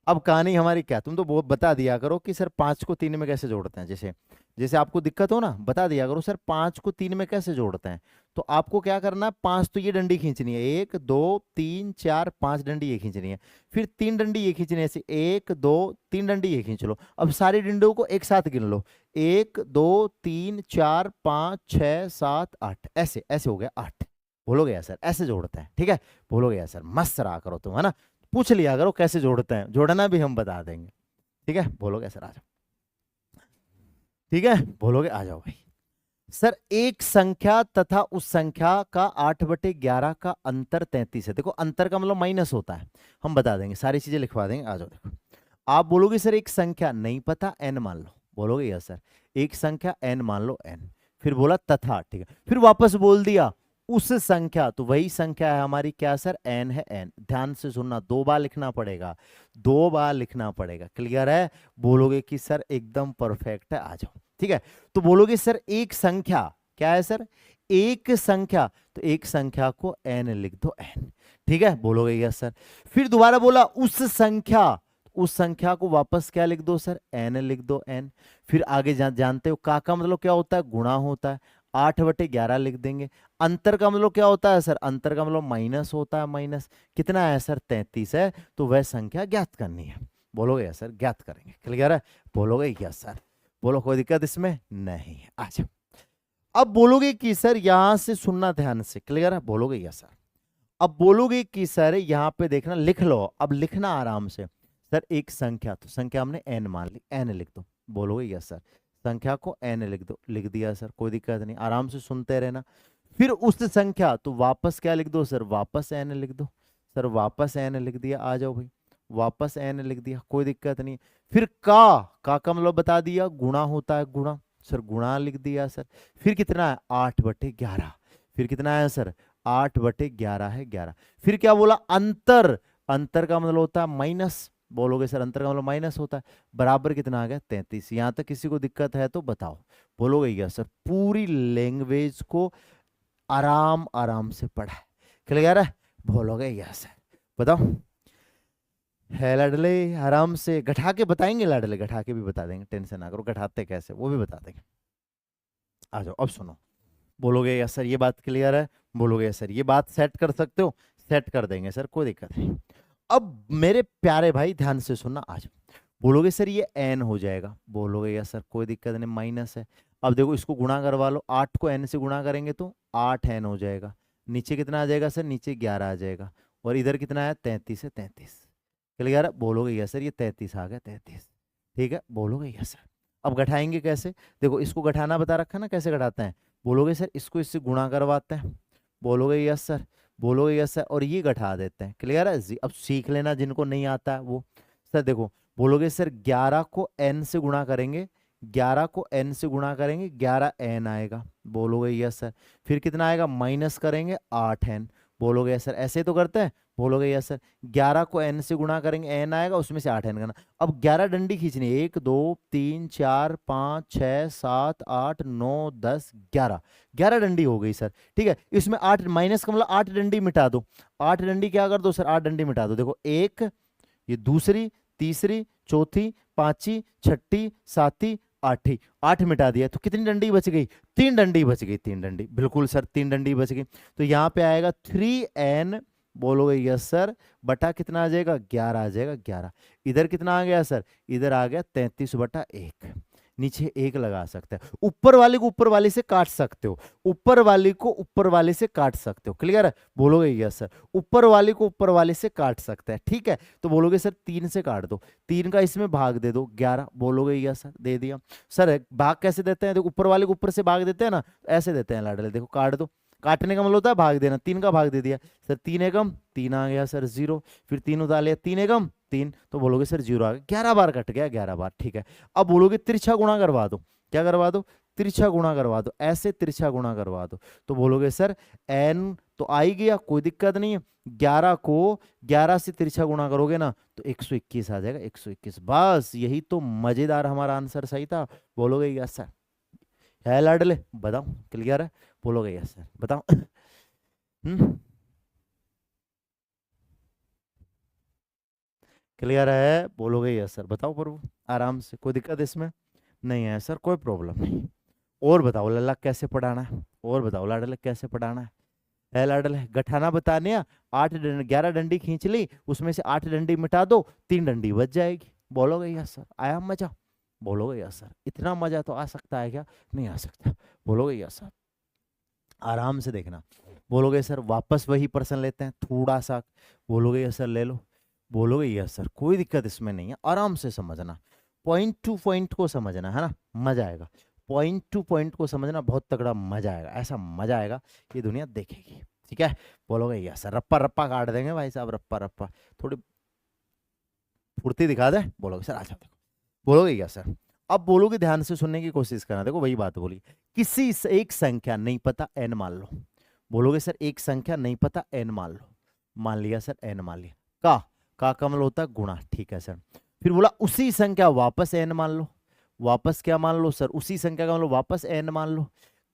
[SPEAKER 1] अब कहानी हमारी क्या, तुम तो वो बता दिया करो कि सर 5 को 3 में कैसे जोड़ते हैं, जैसे जैसे आपको दिक्कत हो ना बता दिया करो सर 5 को 3 में कैसे जोड़ते हैं। तो आपको क्या करना है, 5 तो ये डंडी खींचनी है, 1 2 3 4 5 डंडी ये खींचनी है, फिर 3 डंडी ये खींचनी है, ऐसे 1 2 3 डंडी ये खींच लो। अब सारी डंडियों को एक साथ गिन लो, 1 2 3 4 5 6 7 8, ऐसे ऐसे हो गया 8। बोलोगे यार सर ऐसे जोड़ते हैं। ठीक है, बोलोगे यार सर मस्त रहा करो तुम, है ना, पूछ लिया करो कैसे जोड़ते हैं, जोड़ना भी हम बता देंगे। ठीक है, बोलोगे सर आ जाओ। ठीक है, बोलोगे आ जाओ भाई। सर एक संख्या तथा उस संख्या का 8/11 का अंतर 33 है। देखो अंतर का मतलब माइनस होता है, हम बता देंगे, सारी चीजें लिखवा देंगे। आ जाओ देखो, आप बोलोगे सर एक संख्या नहीं पता n मान लो, बोलोगे यस सर एक संख्या n मान लो n, फिर बोला तथा, ठीक है, फिर वापस बोल दिया उस संख्या, तो वही संख्या है हमारी क्या सर n है n। ध्यान से सुनना, 2 बार लिखना पड़ेगा, 2 बार लिखना पड़ेगा। क्लियर है, बोलोगे कि सर एकदम परफेक्ट है, आ जाओ। ठीक है, तो बोलोगे सर एक संख्या क्या है सर, एक संख्या, तो एक संख्या को n लिख दो n। ठीक है, बोलोगे यस सर। फिर दोबारा बोला उस संख्या, उस संख्या को वापस क्या लिख दो सर n लिख दो n। फिर आगे जानते हो का मतलब क्या होता है, गुणा होता है, 8/11 लिख देंगे। अंतर का मतलब क्या होता है सर, अंतर का मतलब माइनस होता है, माइनस कितना है सर 33 है, तो वह संख्या ज्ञात करनी है। बोलोगे यस सर, ज्ञात करेंगे। क्लियर है, बोलोगे यस सर, बोलो कोई दिक्कत इसमें नहीं है। अच्छा अब बोलोगे कि सर यहां से सुनना ध्यान से, क्लियर है, बोलोगे यस सर। अब बोलोगे कि सर यहाँ पे देखना, लिख लो, अब लिखना आराम से। सर एक संख्या, तो संख्या हमने n मान ली, n लिख दो। बोलोगे यस सर, संख्या को n लिख दो, लिख दिया सर, कोई दिक्कत नहीं, आराम से सुनते रहना। फिर उस संख्या, तो वापस क्या लिख दो सर, वापस n लिख दो सर, वापस n लिख दिया, आ जाओ भाई, वापस n लिख दिया, कोई दिक्कत नहीं। फिर का मतलब बता दिया, गुणा होता है, गुणा सर, गुणा लिख दिया सर। फिर कितना है 8/11, फिर कितना है सर 8/11 है 11। फिर क्या बोला अंतर, अंतर का मतलब होता है माइनस, बोलोगे सर अंतर का मतलब माइनस होता है, बराबर कितना आ गया 33। यहां तक किसी को दिक्कत है तो बताओ, बोलोगे क्या सर, पूरी लैंग्वेज को आराम आराम से पढ़ा है। क्लियर है, बोलोगे यस सर, बताओ है लाडले, आराम से घटा के बताएंगे लाडले, घटा के भी बता देंगे, टेंशन ना करो, घटाते कैसे वो भी बता देंगे। आ जाओ अब सुनो, बोलोगे यस सर ये बात क्लियर है, बोलोगे यस सर ये बात सेट कर सकते हो, सेट कर देंगे सर, कोई दिक्कत नहीं। अब मेरे प्यारे भाई ध्यान से सुनना, आज बोलोगे सर ये n हो जाएगा, बोलोगे यस सर कोई दिक्कत नहीं, माइनस है। अब देखो इसको गुणा करवा लो, 8 को n से गुणा करेंगे तो 8n हो जाएगा। नीचे कितना आ जाएगा सर, नीचे 11 आ जाएगा। और इधर कितना है, 33 है, 33। क्लियर है, बोलोगे यस सर ये 33 आ गया, 33। ठीक है, बोलोगे यस सर। अब घटाएंगे कैसे, देखो इसको घटाना बता रखा ना कैसे घटाते हैं, बोलोगे सर इसको इससे गुणा करवाते हैं, बोलोगे यस सर, बोलोगे यस सर, और ये घटा देते हैं। क्लियर है अब सीख लेना जिनको नहीं आता है वो। सर देखो बोलोगे सर 11 को n से गुणा करेंगे, 11 को n से गुणा करेंगे 11n आएगा, बोलोगे यस सर। फिर कितना आएगा, माइनस करेंगे 8n, बोलोगे यस सर। ऐसे ही तो करते हैं, बोलोगे यस सर। 11 को n से गुणा करेंगे n आएगा, उसमें से 8n करना। अब 11 डंडी खींचनी है, 1 2 3 4 5 6 7 8 9 10 11, 11 डंडी हो गई सर। ठीक है, इसमें 8 माइनस का मतलब 8 डंडी मिटा दो, 8 डंडी क्या कर दो सर, 8 डंडी मिटा दो। देखो एक, ये दूसरी, तीसरी, चौथी, पांचवी, छठी, सातवीं, आठवीं, 8 मिटा दिया तो कितनी डंडी बच गई, 3 डंडी बच गई, 3 डंडी, बिल्कुल सर 3 डंडी बच गई। तो यहाँ पे आएगा 3n, बोलोगे यस सर, बटा कितना आ जाएगा, 11 आ जाएगा, 11। इधर कितना आ गया सर, इधर आ गया 33/1। नीचे 1 लगा सकते हैं, ऊपर वाले को ऊपर वाले से काट सकते हो, ऊपर वाले को ऊपर वाले से काट सकते हो। क्लियर है, बोलोगे यस सर, ऊपर वाले को ऊपर वाले से काट सकते हैं। ठीक है, तो बोलोगे सर 3 से काट दो, 3 का इसमें भाग दे दो 11, बोलोगे यस सर, दे दिया। सर भाग कैसे देते हैं, देखो ऊपर वाले को ऊपर से भाग देते हैं ना, ऐसे देते हैं लाडले, देखो काट दो, काटने का मतलब होता है भाग देना, 3 का भाग दे दिया सर, 3 एकम 3 आ गया सर 0, फिर 3 उतार लिया, 3 एकम 3, तो बोलोगे सर 0 आ गया, 11 बार कट गया, 11 बार। ठीक है, अब बोलोगे तिरछा गुणा करवा दो, क्या करवा दो, तिरछा गुणा करवा दो, ऐसे तिरछा गुणा करवा दो। तो बोलोगे सर n तो आ ही गया, कोई दिक्कत नहीं है, 11 को 11 से तिरछा गुणा करोगे ना तो 121 आ जाएगा, 121। बस यही तो मजेदार हमारा आंसर सही था, बोलोगे यस सर। है लाडले, बताओ क्लियर है, बोलोगे यस सर, बताओ। क्लियर है, बोलोगे यस सर, बताओ प्रभु आराम से, कोई दिक्कत इसमें नहीं है सर, कोई प्रॉब्लम नहीं। और बताओ लल्ला कैसे पढ़ाना है, और बताओ लाडले कैसे पढ़ाना है लाडले, गठाना बताने 11 डंडी खींच ली, उसमें से 8 डंडी मिटा दो, 3 डंडी बच जाएगी, बोलोगे यस सर। आया मजा, बोलोगे यस सर। इतना मजा तो आ सकता है क्या, नहीं आ सकता, बोलोगे यस सर। आराम से देखना, बोलोगे सर वापस वही प्रश्न लेते हैं थोड़ा सा, बोलोगे यस सर ले लो, बोलोगे यस सर, कोई दिक्कत इसमें नहीं है, आराम से समझना, पॉइंट टू पॉइंट को समझना है ना, मजा आएगा, पॉइंट टू पॉइंट को समझना, बहुत तगड़ा मजा आएगा, ऐसा मजा आएगा ये दुनिया देखेगी। ठीक है, बोलोगे यस सर, रप्पा रप्पा काट देंगे भाई साहब, रप्पा रप्पा, थोड़ी फुर्ती दिखा दे, बोलोगे सर अच्छा देखो, बोलोगे यस सर। अब बोलोगे, ध्यान से सुनने की कोशिश करना, देखो वही बात बोली, किसी एक संख्या नहीं पता n मान लो, बोलोगे सर एक संख्या नहीं पता n मान लो, मान लिया सर n मान लिया, का मतलब होता है गुणा, ठीक है सर। फिर बोला उसी संख्या वापस n मान लो, वापस क्या मान लो सर, उसी संख्या का मतलब वापस n मान लो,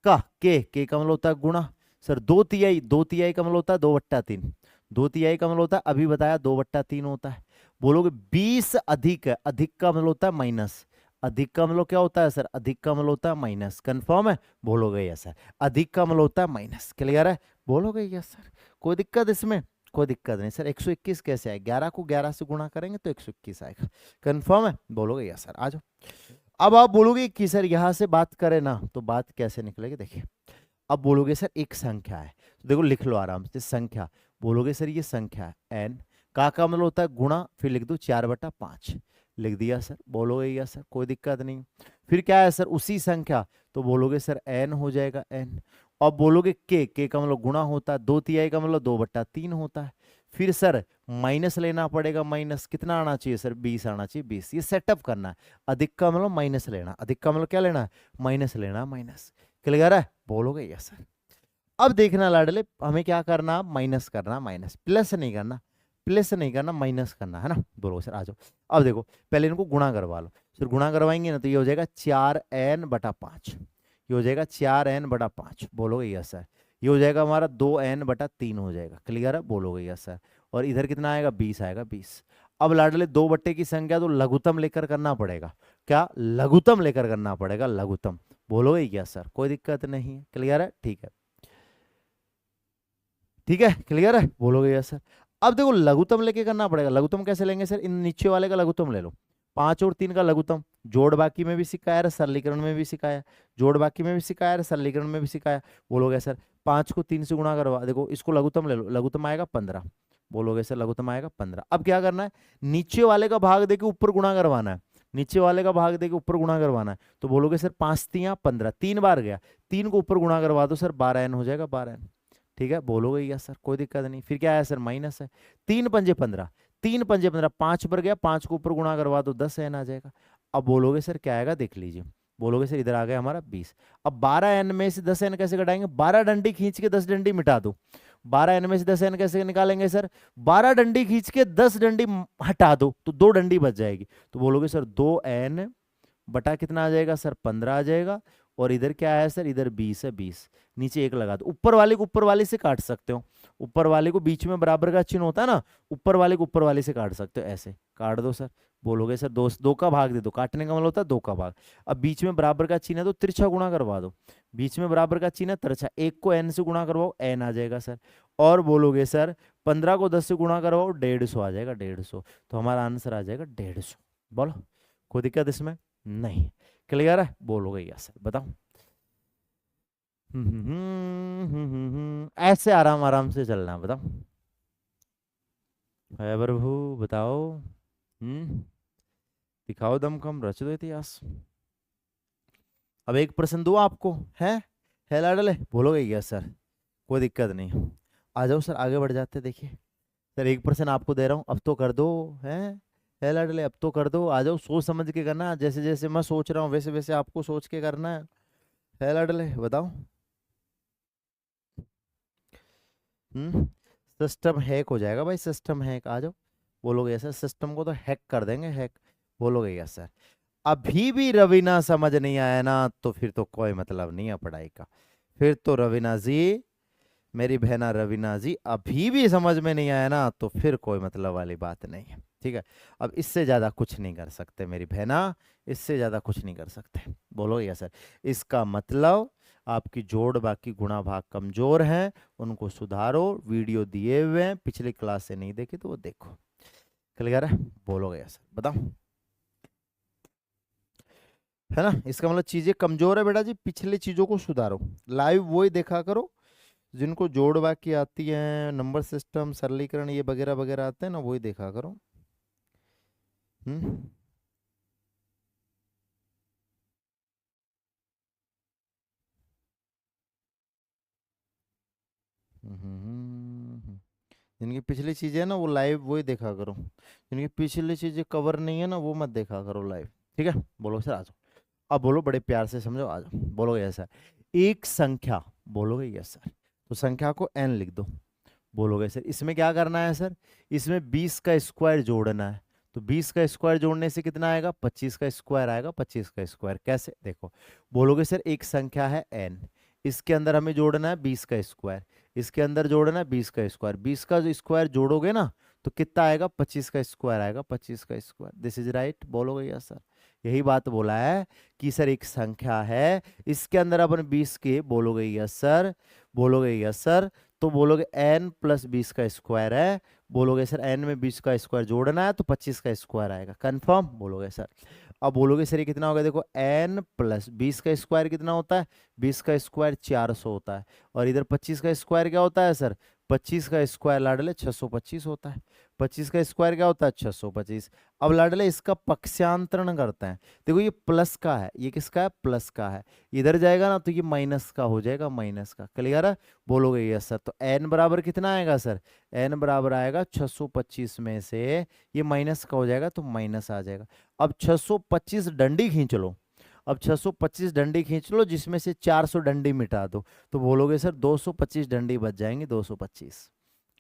[SPEAKER 1] के का मतलब होता है गुणा सर, 2 तिहाई का मतलब होता है 2/3, 2 तिहाई का मतलब होता है अभी बताया 2/3 होता है। बोलोगे 20 अधिक है, अधिक का मतलब होता है माइनस, अधिक का मतलब क्या होता है सर, अधिक का मतलब होता है माइनस, कंफर्म है, बोलोगे यस सर। अधिक का मतलब होता है माइनस, क्लियर है, बोलोगे यस सर। कोई दिक्कत इसमें, कोई दिक्कत नहीं सर। 121 कैसे आए, 11 को 11 से गुणा करेंगे तो 121 आएगा, कंफर्म है, बोलोगे यस सर। आ जाओ, अब आप बोलोगे कि सर यहां से बात करें ना तो बात कैसे निकलेगी, देखिए अब बोलोगे सर एक संख्या है, तो देखो लिख लो आराम से संख्या, बोलोगे सर ये संख्या है n, का मतलब होता है गुणा, फिर लिख दो 4/5, लिख दिया सर, बोलोगे यस सर, कोई दिक्कत नहीं। फिर क्या है सर, उसी संख्या, तो बोलोगे सर n हो जाएगा n, और बोलोगे के का मतलब गुणा होता है, 2 तिहाई का मतलब 2/3 होता है। फिर सर माइनस लेना पड़ेगा, माइनस कितना आना चाहिए सर, 20 आना चाहिए, 20, ये सेटअप करना है। अधिक का मतलब माइनस लेना, अधिक का मतलब क्या लेना है, माइनस लेना, माइनस, क्लियर है, बोलोगे यस सर। अब देखना लाडले, हमें क्या करना, माइनस करना, माइनस, प्लस नहीं करना, प्लस नहीं करना, माइनस करना है ना, बोलो सर। आ जाओ, अब देखो पहले इनको गुणा करवा लो, फिर गुणा करवाएंगे ना तो ये हो जाएगा 4n/5, ये हो जाएगा 4n/5, बोलोगे यस सर। ये हो जाएगा हमारा 2n/3 हो जाएगा, क्लियर है, बोलोगे यस सर। और इधर कितना आएगा, 20 आएगा, 20। अब लाडले 2 बट्टे की संख्या तो लघुत्तम लेकर करना पड़ेगा, क्या लघुत्तम लेकर करना पड़ेगा, लघुत्तम, बोलोगे यस सर, कोई दिक्कत नहीं है, क्लियर है, ठीक है, ठीक है, क्लियर है, बोलोगे यस सर। अब देखो लघुत्तम लेके करना पड़ेगा, लघुत्तम कैसे लेंगे सर, इन नीचे वाले का लघुत्तम ले लो, 5 और 3 का लघुत्तम, जोड़ बाकी में भी सिखाया है, सरलीकरण में भी सिखाया, जोड़ बाकी में भी सिखाया है, सरलीकरण में भी सिखाया। बोलोगे सर 5 को 3 से गुणा करवा, देखो इसको लघुत्तम ले लो, लघुत्तम आएगा 15। बोलोगे सर लघुत्तम आएगा 15। अब क्या करना है, नीचे वाले का भाग देके ऊपर गुणा करवाना है, नीचे वाले का भाग देके ऊपर गुणा करवाना है। तो बोलोगे सर 5 तियां 15, 3 बार गया, 3 को ऊपर गुणा करवा दो सर, 12n हो जाएगा, 12n। ठीक है, बोलोगे या सर कोई दिक्कत नहीं। फिर क्या है सर, माइनस है, 3 पंजे 15, 3 पंजे 15, 5 पर गया, 5 को ऊपर गुणा करवा दो, 10n आ जाएगा। अब बोलोगे सर क्या आएगा, देख लीजिए। बोलोगे सर इधर आ गया हमारा 20। अब 12n में से 10n कैसे घटाएंगे, 12 डंडी खींच के 10 डंडी मिटा दो। 12n में से 10n कैसे निकालेंगे सर, 12 डंडी खींच के 10 डंडी हटा दो तो 2 डंडी बच जाएगी। तो बोलोगे सर 2n बटा कितना आ जाएगा सर, 15 आ जाएगा। और इधर क्या है सर, इधर 20 है, 20 नीचे 1 लगा दो। ऊपर वाले को ऊपर वाले से काट सकते हो, ऊपर वाले को बीच में बराबर का चिन्ह होता है ना, ऊपर वाले को ऊपर वाले से काट सकते हो, ऐसे काट दो सर। बोलोगे सर दो का भाग दे दो, काटने का मतलब होता है 2 का भाग। अब बीच में बराबर का चिन्ह है तो तिरछा गुणा करवा दो, बीच में बराबर का चिन्ह है तिरछा, 1 को n से गुणा करवाओ, n आ जाएगा सर। और बोलोगे सर 15 को 10 से गुणा करवाओ, 150 आ जाएगा, 150। तो हमारा आंसर आ जाएगा 150। बोलो कोई दिक्कत इसमें नहीं, क्लियर है। बोलोगे यस सर, बताओ। ऐसे आराम आराम से चलना, बताओ है प्रभु, बताओ। दिखाओ दमखम, रच दो इतिहास। अब एक प्रश्न दो आपको, है लाडले, बोलोगे यस सर, कोई दिक्कत नहीं। आ जाओ सर, आगे बढ़ जाते। देखिए सर एक प्रश्न आपको दे रहा हूँ, अब तो कर दो, है लाडले, अब तो कर दो। आ जाओ, सोच समझ के करना, जैसे जैसे मैं सोच रहा हूँ वैसे वैसे आपको सोच के करना है लाडले, बताओ। सिस्टम हैक हो जाएगा भाई, सिस्टम हैक। आ जाओ, बोलोगे सर सिस्टम को तो हैक कर देंगे, हैक। बोलोगे यस सर। अभी भी रवीना समझ नहीं आया ना, तो फिर तो कोई मतलब नहीं है पढ़ाई का। फिर तो रवीना जी, मेरी बहना रवीना जी, अभी भी समझ में नहीं आया ना, तो फिर कोई मतलब वाली बात नहीं है। ठीक है, अब इससे ज्यादा कुछ नहीं कर सकते मेरी बहना, इससे ज्यादा कुछ नहीं कर सकते। बोलो यस सर। इसका मतलब आपकी जोड़ बाकी गुणा भाग कमजोर हैं, उनको सुधारो। वीडियो दिए हुए हैं, पिछली क्लास से नहीं देखे तो वो देखो, क्लियर है। बोलोगे यस सर, बताओ, है ना। इसका मतलब चीजें कमजोर है बेटा जी, पिछली चीजों को सुधारो, लाइव वही देखा करो जिनको जोड़ बाकी आती है, नंबर सिस्टम, सरलीकरण, ये वगैरह वगैरह आते हैं ना, वही देखा करो। हम्म जिनकी पिछली चीजें है ना वो लाइव वही देखा करो, जिनकी पिछली चीजें कवर नहीं है ना वो मत देखा करो लाइव। ठीक है, बोलो सर आ जाओ। अब बोलो, बड़े प्यार से समझो, आ जाओ। बोलोगे यस सर, एक संख्या, बोलोगे यस सर, तो संख्या को n लिख दो। बोलोगे सर इसमें क्या करना है सर, इसमें 20 का स्क्वायर जोड़ना है। तो 20 का स्क्वायर जोड़ने से कितना आएगा, 25 का स्क्वायर आएगा, 25 का स्क्वायर कैसे, देखो। बोलोगे सर एक संख्या है n, इसके अंदर हमें जोड़ना है 20 का स्क्वायर, इसके अंदर जोड़ना है 20 का स्क्वायर। 20 का जो स्क्वायर जोड़ोगे ना तो कितना आएगा, 25 का स्क्वायर आएगा, 25 का स्क्वायर। दिस इज राइट, बोलोगे यस सर। यही बात बोला है कि सर एक संख्या है, इसके अंदर अपन 20 के, बोलोगे यस सर, बोलोगे यस सर। तो बोलोगे n प्लस 20 का स्क्वायर है, बोलोगे सर n में 20 का स्क्वायर जोड़ना है तो 25 का स्क्वायर आएगा, कंफर्म, बोलोगे सर। अब बोलोगे सर ये कितना होगा, देखो n प्लस 20 का स्क्वायर कितना होता है, 20 का स्क्वायर 400 होता है, और इधर 25 का स्क्वायर क्या होता है सर, 25 का स्क्वायर लाडले 625 होता है। 25 का स्क्वायर क्या होता है, 625। अब लाडले इसका पक्षांतरण करते हैं, देखो ये प्लस का है, ये किसका है, प्लस का है, इधर जाएगा ना तो ये माइनस का हो जाएगा, माइनस का, क्लियर है। बोलोगे यस सर, तो n बराबर कितना आएगा सर, n बराबर आएगा 625 में से ये माइनस का हो जाएगा तो माइनस आ जाएगा। अब 625 डंडी खींच लो, अब 625 डंडी खींच लो, जिसमें से 400 डंडी मिटा दो, तो बोलोगे सर 225 डंडी बच जाएंगी, 225,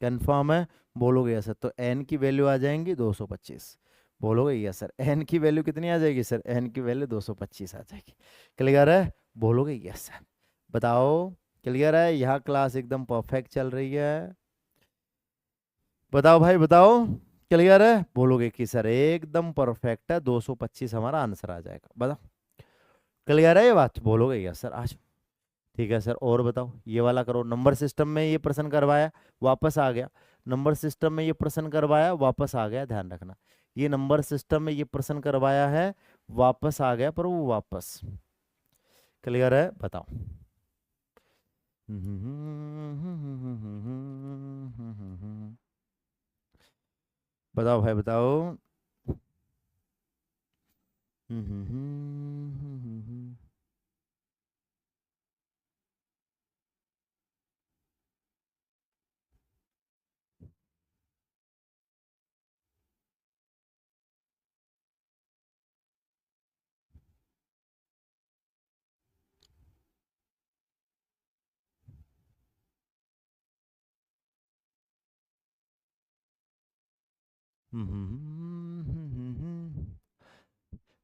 [SPEAKER 1] कंफर्म है। बोलोगे यस सर, तो n की वैल्यू आ जाएंगी 225। बोलोगे यस सर, n की वैल्यू कितनी आ जाएगी सर, n की वैल्यू 225 आ जाएगी, क्लियर है। बोलोगे यस सर, बताओ क्लियर है। यहाँ क्लास एकदम परफेक्ट चल रही है, बताओ भाई बताओ, क्लियर है। बोलोगे कि सर एकदम परफेक्ट है, 225 हमारा आंसर आ जाएगा, बताओ क्लियर है ये बात। बोलोगे यस सर, आज ठीक है सर। और बताओ, ये वाला करो, नंबर सिस्टम में ये प्रश्न करवाया, वापस आ गया, नंबर सिस्टम में ये प्रश्न करवाया, वापस आ गया, ध्यान रखना। ये नंबर सिस्टम में ये प्रश्न करवाया है, वापस आ गया पर वो वापस। क्लियर है, बताओ। बताओ भाई बताओ।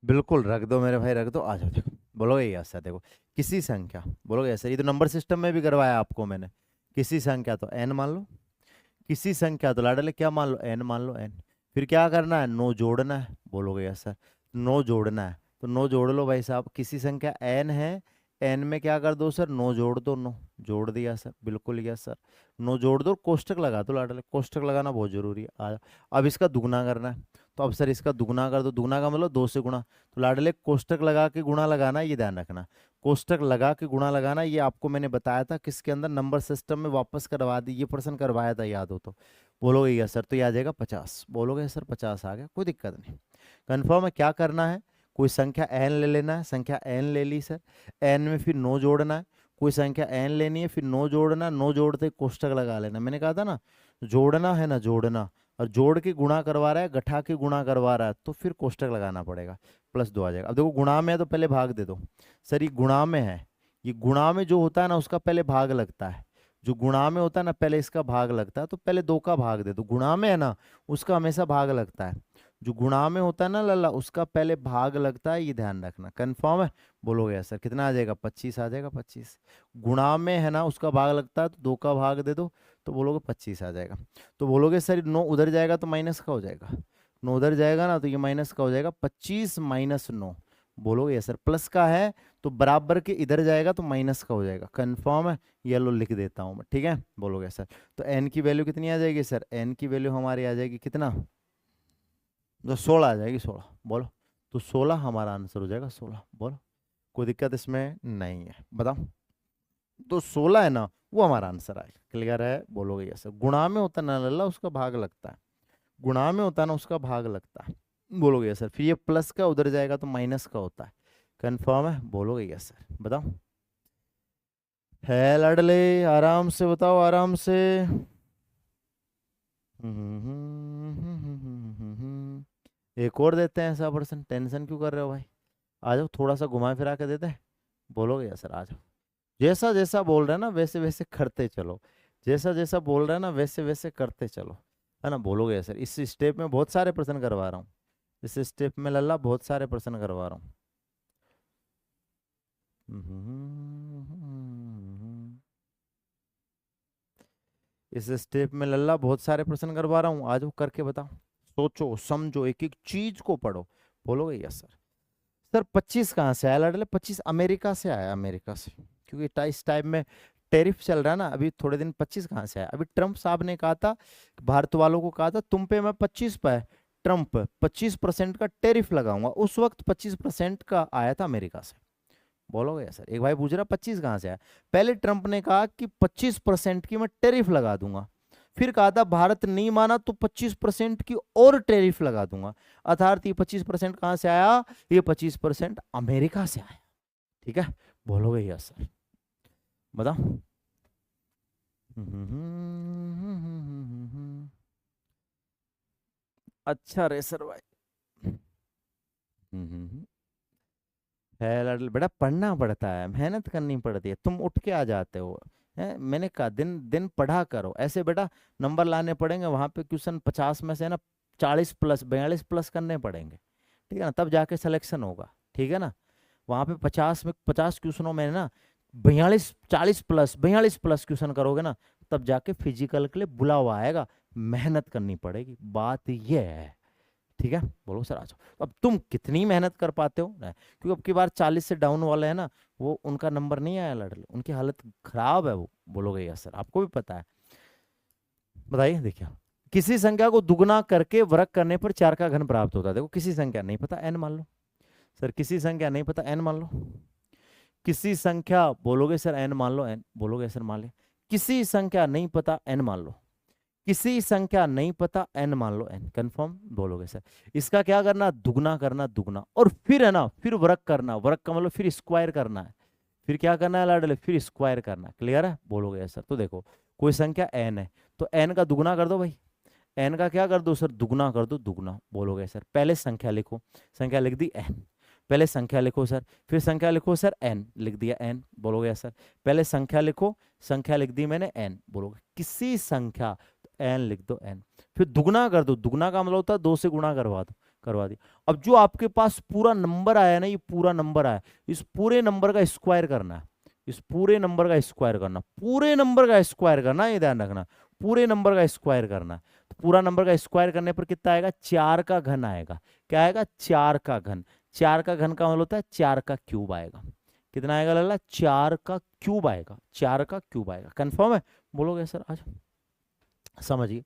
[SPEAKER 1] बिल्कुल रख दो मेरे भाई, रख दो। आ जाओ, देखो बोलोगे ये ऐसा, देखो किसी संख्या, बोलोगे ऐसा, ये तो नंबर सिस्टम में भी करवाया आपको मैंने। किसी संख्या तो n मान लो, किसी संख्या तो लाडले क्या मान लो, n मान लो, n। फिर क्या करना है, नो जोड़ना है, बोलोगे ऐसा, नो जोड़ना है। तो नो जोड़ लो भाई साहब, किसी संख्या n है, n में क्या कर दो सर, नो जोड़ दो, नो जोड़ दिया सर, बिल्कुल यस सर। नो जोड़ दो, कोष्टक लगा दो लाडले, कोष्टक लगाना बहुत जरूरी है। अब इसका दुगना करना है, तो अब सर इसका दुगना कर दो, दुगना का मतलब 2 से गुणा। तो लाडले कोष्टक लगा के गुणा लगाना है, ये ध्यान रखना। कोष्टक लगा के गुणा लगाना, ये आपको मैंने बताया था किसके अंदर, नंबर सिस्टम में वापस करवा दी, ये प्रश्न करवाया था, याद हो तो। बोलोगे यस सर, तो ये आ जाएगा 50। बोलोगे सर 50 आ गया, कोई दिक्कत नहीं। कन्फर्म है, क्या करना है, कोई संख्या n ले लेना है, संख्या n ले ली सर, n में फिर 9 जोड़ना है। कोई संख्या n लेनी है, फिर 9 जोड़ना, 9 जोड़ते ही कोष्टक लगा लेना। मैंने कहा था ना, जोड़ना है ना, जोड़ना, और जोड़ के गुणा करवा रहा है, गठा के गुणा करवा रहा है, तो फिर कोष्टक लगाना पड़ेगा, +2 आ जाएगा। अब देखो गुणा में है तो पहले भाग दे दो। सर ये गुणा में है, ये गुणा में जो होता है ना उसका पहले भाग लगता है, जो गुणा में होता है ना पहले इसका भाग लगता है, तो पहले 2 का भाग दे दो। गुणा में है ना उसका हमेशा भाग लगता है, जो गुणा में होता है ना लल्ला उसका पहले भाग लगता है, ये ध्यान रखना। कंफर्म है, बोलोगे सर कितना आ जाएगा, 25 आ जाएगा, 25। गुणा में है ना उसका भाग लगता है, तो 2 का भाग दे दो, तो बोलोगे 25 आ जाएगा। तो बोलोगे सर 9 उधर जाएगा तो माइनस का हो जाएगा, 9 उधर जाएगा ना तो ये माइनस का हो जाएगा, 25 - 9। बोलोगे सर प्लस का है तो बराबर के इधर जाएगा तो माइनस का हो जाएगा। कंफर्म है, ये लो लिख देता हूँ मैं, ठीक है। बोलोगे सर तो n की वैल्यू कितनी आ जाएगी सर, n की वैल्यू हमारी आ जाएगी कितना, तो 16 आ जाएगी, 16। बोलो, तो 16 हमारा आंसर हो जाएगा, 16। बोलो, कोई दिक्कत इसमें नहीं है, बताओ। तो 16 है ना वो हमारा आंसर आएगा। क्लियर है, बोलोगे यस। गुणा में होता है ना लल्ला उसका भाग लगता है, गुणा में होता है ना उसका भाग लगता है। बोलोगे यस सर, फिर ये प्लस का उधर जाएगा तो माइनस का होता है। कंफर्म है, बोलोगे यस सर, बताओ। है लड़ले, आराम से बताओ, आराम से। एक और देते हैं ऐसा पर्सन, टेंशन क्यों कर रहे हो भाई। आ जाओ, थोड़ा सा घुमा फिरा के देते हैं। बोलोगे यस सर, आ जाओ। जैसा जैसा बोल रहे हैं ना वैसे वैसे करते चलो, जैसा जैसा बोल रहे हैं ना वैसे वैसे करते चलो, है ना। बोलोगे सर, इस स्टेप में बहुत सारे प्रश्न करवा रहा हूँ, इस स्टेप में लल्ला बहुत सारे प्रश्न करवा रहा हूँ। इस स्टेप में लल्ला बहुत सारे प्रश्न करवा रहा हूँ, आज वो करके बताओ। सोचो समझो, एक एक चीज को पढ़ो। बोलोगे यस सर। सर 25 कहाँ से आया लड़ले, 25 अमेरिका से आया, अमेरिका से, क्योंकि इस टाइम में टैरिफ चल रहा है ना अभी थोड़े दिन। 25 कहाँ से आया, अभी ट्रम्प साहब ने कहा था, भारत वालों को कहा था तुम पे मैं 25 पे, ट्रम्प 25% का टैरिफ लगाऊंगा, उस वक्त 25% का आया था अमेरिका से। बोलोगे सर, एक भाई पूछ रहा 25 कहाँ से आया। पहले ट्रंप ने कहा कि 25% की मैं टैरिफ लगा दूंगा, फिर कहा था भारत नहीं माना तो 25% की और टैरिफ लगा दूंगा। अर्थात ये 25% कहाँ से आया, ये 25% अमेरिका से आया। ठीक है, बोलोगे यस सर, बताओ। अच्छा रे सर भाई। बेटा पढ़ना पड़ता है, मेहनत करनी पड़ती है, तुम उठ के आ जाते हो। है, मैंने कहा दिन दिन पढ़ा करो ऐसे बेटा, नंबर लाने पड़ेंगे वहां पे, क्वेश्चन 50 में से ना 40+, 42+ करने पड़ेंगे, ठीक है ना, तब जाके सिलेक्शन होगा, ठीक है ना। वहां पे 50 क्वेश्चनों में ना 42 40+, 42+ क्वेश्चन करोगे ना, तब जाके फिजिकल के लिए बुलावा आएगा, मेहनत करनी पड़ेगी, बात ये है। ठीक है, बोलो सर आ जाओ। अब तुम कितनी मेहनत कर पाते हो ना, क्योंकि अब की बार 40 से डाउन वाले हैं ना, वो उनका नंबर नहीं आया लड़ले, उनकी हालत खराब है वो। बोलोगे यस सर, आपको भी पता है। बताइए, देखिए किसी संख्या को दुगना करके वर्ग करने पर 4 का घन प्राप्त होता है। देखो किसी संख्या नहीं पता n मान लो सर, किसी संख्या नहीं पता n मान लो, किसी संख्या बोलोगे सर n मान लो, n बोलोगे सर मान ले, किसी संख्या नहीं पता n मान लो, किसी संख्या नहीं पता n मान लो, n कंफर्म बोलोगे सर। इसका क्या करना, दुगना करना, दुगना, और फिर है ना, फिर वर्ग करना, वर्ग का मतलब फिर स्क्वायर करना है, फिर क्या करना है लाडले, फिर स्क्वायर करना। क्लियर है, बोलोगे सर। तो देखो कोई संख्या n है तो n का दुगना कर दो भाई, n का क्या कर दो सर, दुगना कर दो, दुगना। बोलोगे सर पहले संख्या लिखो, संख्या लिख दी n, पहले संख्या लिखो सर, फिर संख्या लिखो सर n, लिख दिया n। बोलोगे सर पहले संख्या लिखो, संख्या लिख दी मैंने n। बोलोगे किसी संख्या n लिख दो n, फिर दुगना कर दो, दुगना का मतलब होता है 2 से गुणा करवा दो, करवा दी। अब जो आपके पास पूरा नंबर आया ना, ये पूरा नंबर आया, इस पूरे नंबर का स्क्वायर करना है, इस पूरे नंबर का स्क्वायर करना, पूरे नंबर का स्क्वायर करना, ये ध्यान रखना, पूरे नंबर का स्क्वायर करना। तो पूरा नंबर का स्क्वायर करने पर कितना आएगा, 4 का घन आएगा। क्या आएगा, 4 का घन। 4 का घन का मतलब होता है 4 का क्यूब आएगा। कितना आएगा लल्ला, 4 का क्यूब आएगा, 4 का क्यूब आएगा। कंफर्म है, बोलोगे सर आज समझिए,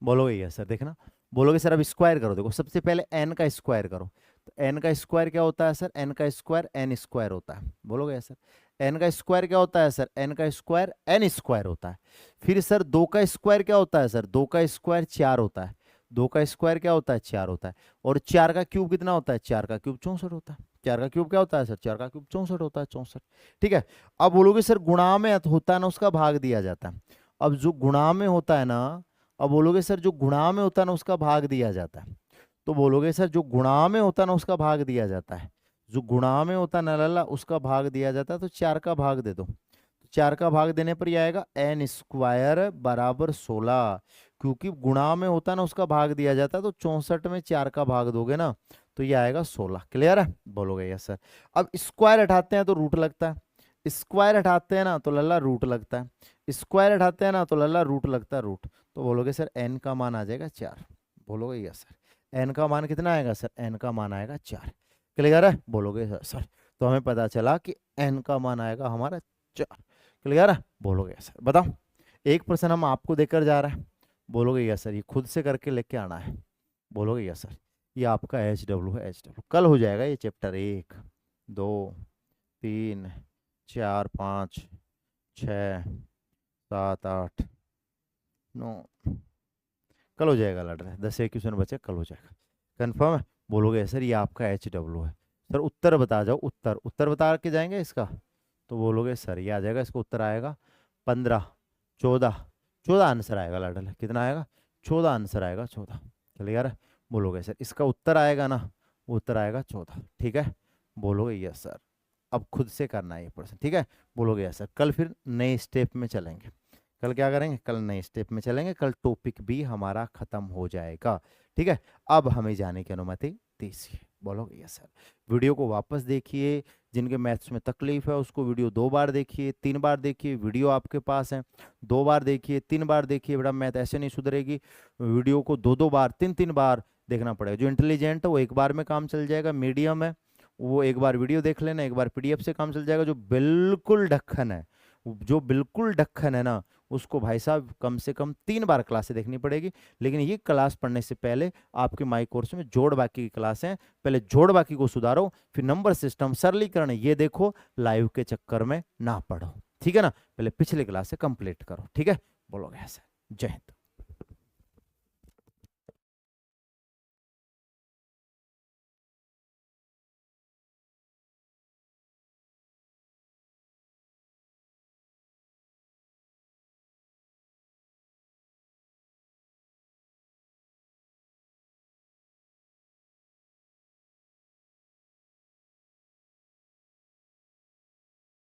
[SPEAKER 1] बोलोगे ये सर, देखना बोलोगे सर अब स्क्वायर करो। देखो सबसे पहले n का स्क्वायर करो, तो n का स्क्वायर क्या होता है सर, n का स्क्वायर n स्क्वायर होता है। बोलोगे सर n का स्क्वायर क्या होता है सर, n का स्क्वायर n स्क्वायर होता है। फिर सर 2 का स्क्वायर क्या होता है सर, 2 का स्क्वायर 4 होता है, 2 का स्क्वायर क्या होता है, 4 होता है। और 4 का क्यूब कितना होता है, 4 का क्यूब 64 होता है। 4 का क्यूब क्या होता है सर, 4 का क्यूब 64 होता है, 64। ठीक है, अब बोलोगे सर गुणा में होता है ना, उसका भाग दिया जाता है। अब जो गुणा में होता है ना, अब बोलोगे सर जो गुणा में होता है ना उसका भाग दिया जाता है। तो बोलोगे सर जो गुणा में होता है ना उसका भाग दिया जाता है, जो गुणा में होता है ना लल्ला उसका भाग दिया जाता है। तो 4 का भाग दे दो, तो 4 का भाग देने पर ये आएगा n स्क्वायर बराबर 16, क्योंकि गुणा में होता है ना उसका भाग दिया जाता है। तो 64 में 4 का भाग दोगे ना तो ये आएगा 16। क्लियर है, बोलोगे यस सर। अब स्क्वायर हटाते हैं तो रूट लगता है, स्क्वायर हटाते हैं ना तो लल्ला रूट लगता है, स्क्वायर हटाते हैं ना तो लल्ला रूट लगता है, रूट। तो बोलोगे सर n का मान आ जाएगा 4। बोलोगे यस सर, n का मान कितना आएगा सर, n का मान आएगा 4। क्लियर है, बोलोगे सर। तो हमें पता चला कि n का मान आएगा हमारा 4। क्लियर है, बोलोगे सर। बताओ एक प्रश्न हम आपको देकर जा रहा है, बोलोगे यस सर, ये खुद से करके लेके आना है। बोलोगे यस सर, ये आपका HW है, HW कल हो जाएगा ये चैप्टर 1 2 3 4 5 6 7 8 9 कल हो जाएगा लड़ रहे 10 क्वेश्चन बचे, कल हो जाएगा। कंफर्म है, बोलोगे सर ये आपका HW है। सर उत्तर बता जाओ, उत्तर उत्तर बता के जाएंगे इसका। तो बोलोगे सर ये आ जाएगा, इसका उत्तर आएगा 15 14 आंसर आएगा लड़ल। कितना आएगा, 14 आंसर आएगा, 14। क्लियर है, बोलोगे सर इसका उत्तर आएगा ना, उत्तर आएगा 14। ठीक है, बोलोगे यस सर। अब खुद से करना है ये प्रश्न, ठीक है, बोलोगे यस सर। कल फिर नए स्टेप में चलेंगे, कल क्या करेंगे, कल नए स्टेप में चलेंगे, कल टॉपिक भी हमारा खत्म हो जाएगा। ठीक है, अब हमें जाने की अनुमति दीजिए। बोलोगे यस सर। वीडियो को वापस देखिए, जिनके मैथ्स में तकलीफ है उसको वीडियो 2 बार देखिए, 3 बार देखिए, वीडियो आपके पास है 2 बार देखिए, 3 बार देखिए। बेटा मैथ ऐसे नहीं सुधरेगी, वीडियो को 2 बार 3 बार देखना पड़ेगा। जो इंटेलिजेंट है वो एक बार में काम चल जाएगा, मीडियम है वो एक बार वीडियो देख लेना, एक बार PDF से काम चल जाएगा। जो बिल्कुल ढक्कन है, जो बिल्कुल ढक्कन है ना, उसको भाई साहब कम से कम 3 बार क्लासें देखनी पड़ेगी। लेकिन ये क्लास पढ़ने से पहले आपके माई कोर्स में जोड़ बाकी की क्लास है, पहले जोड़ बाकी को सुधारो, फिर नंबर सिस्टम सरलीकरण ये देखो, लाइव के चक्कर में ना पढ़ो। ठीक है ना, पहले पिछले क्लास से कंप्लीट करो। ठीक है, बोलोगे ऐसा। जय हिंद।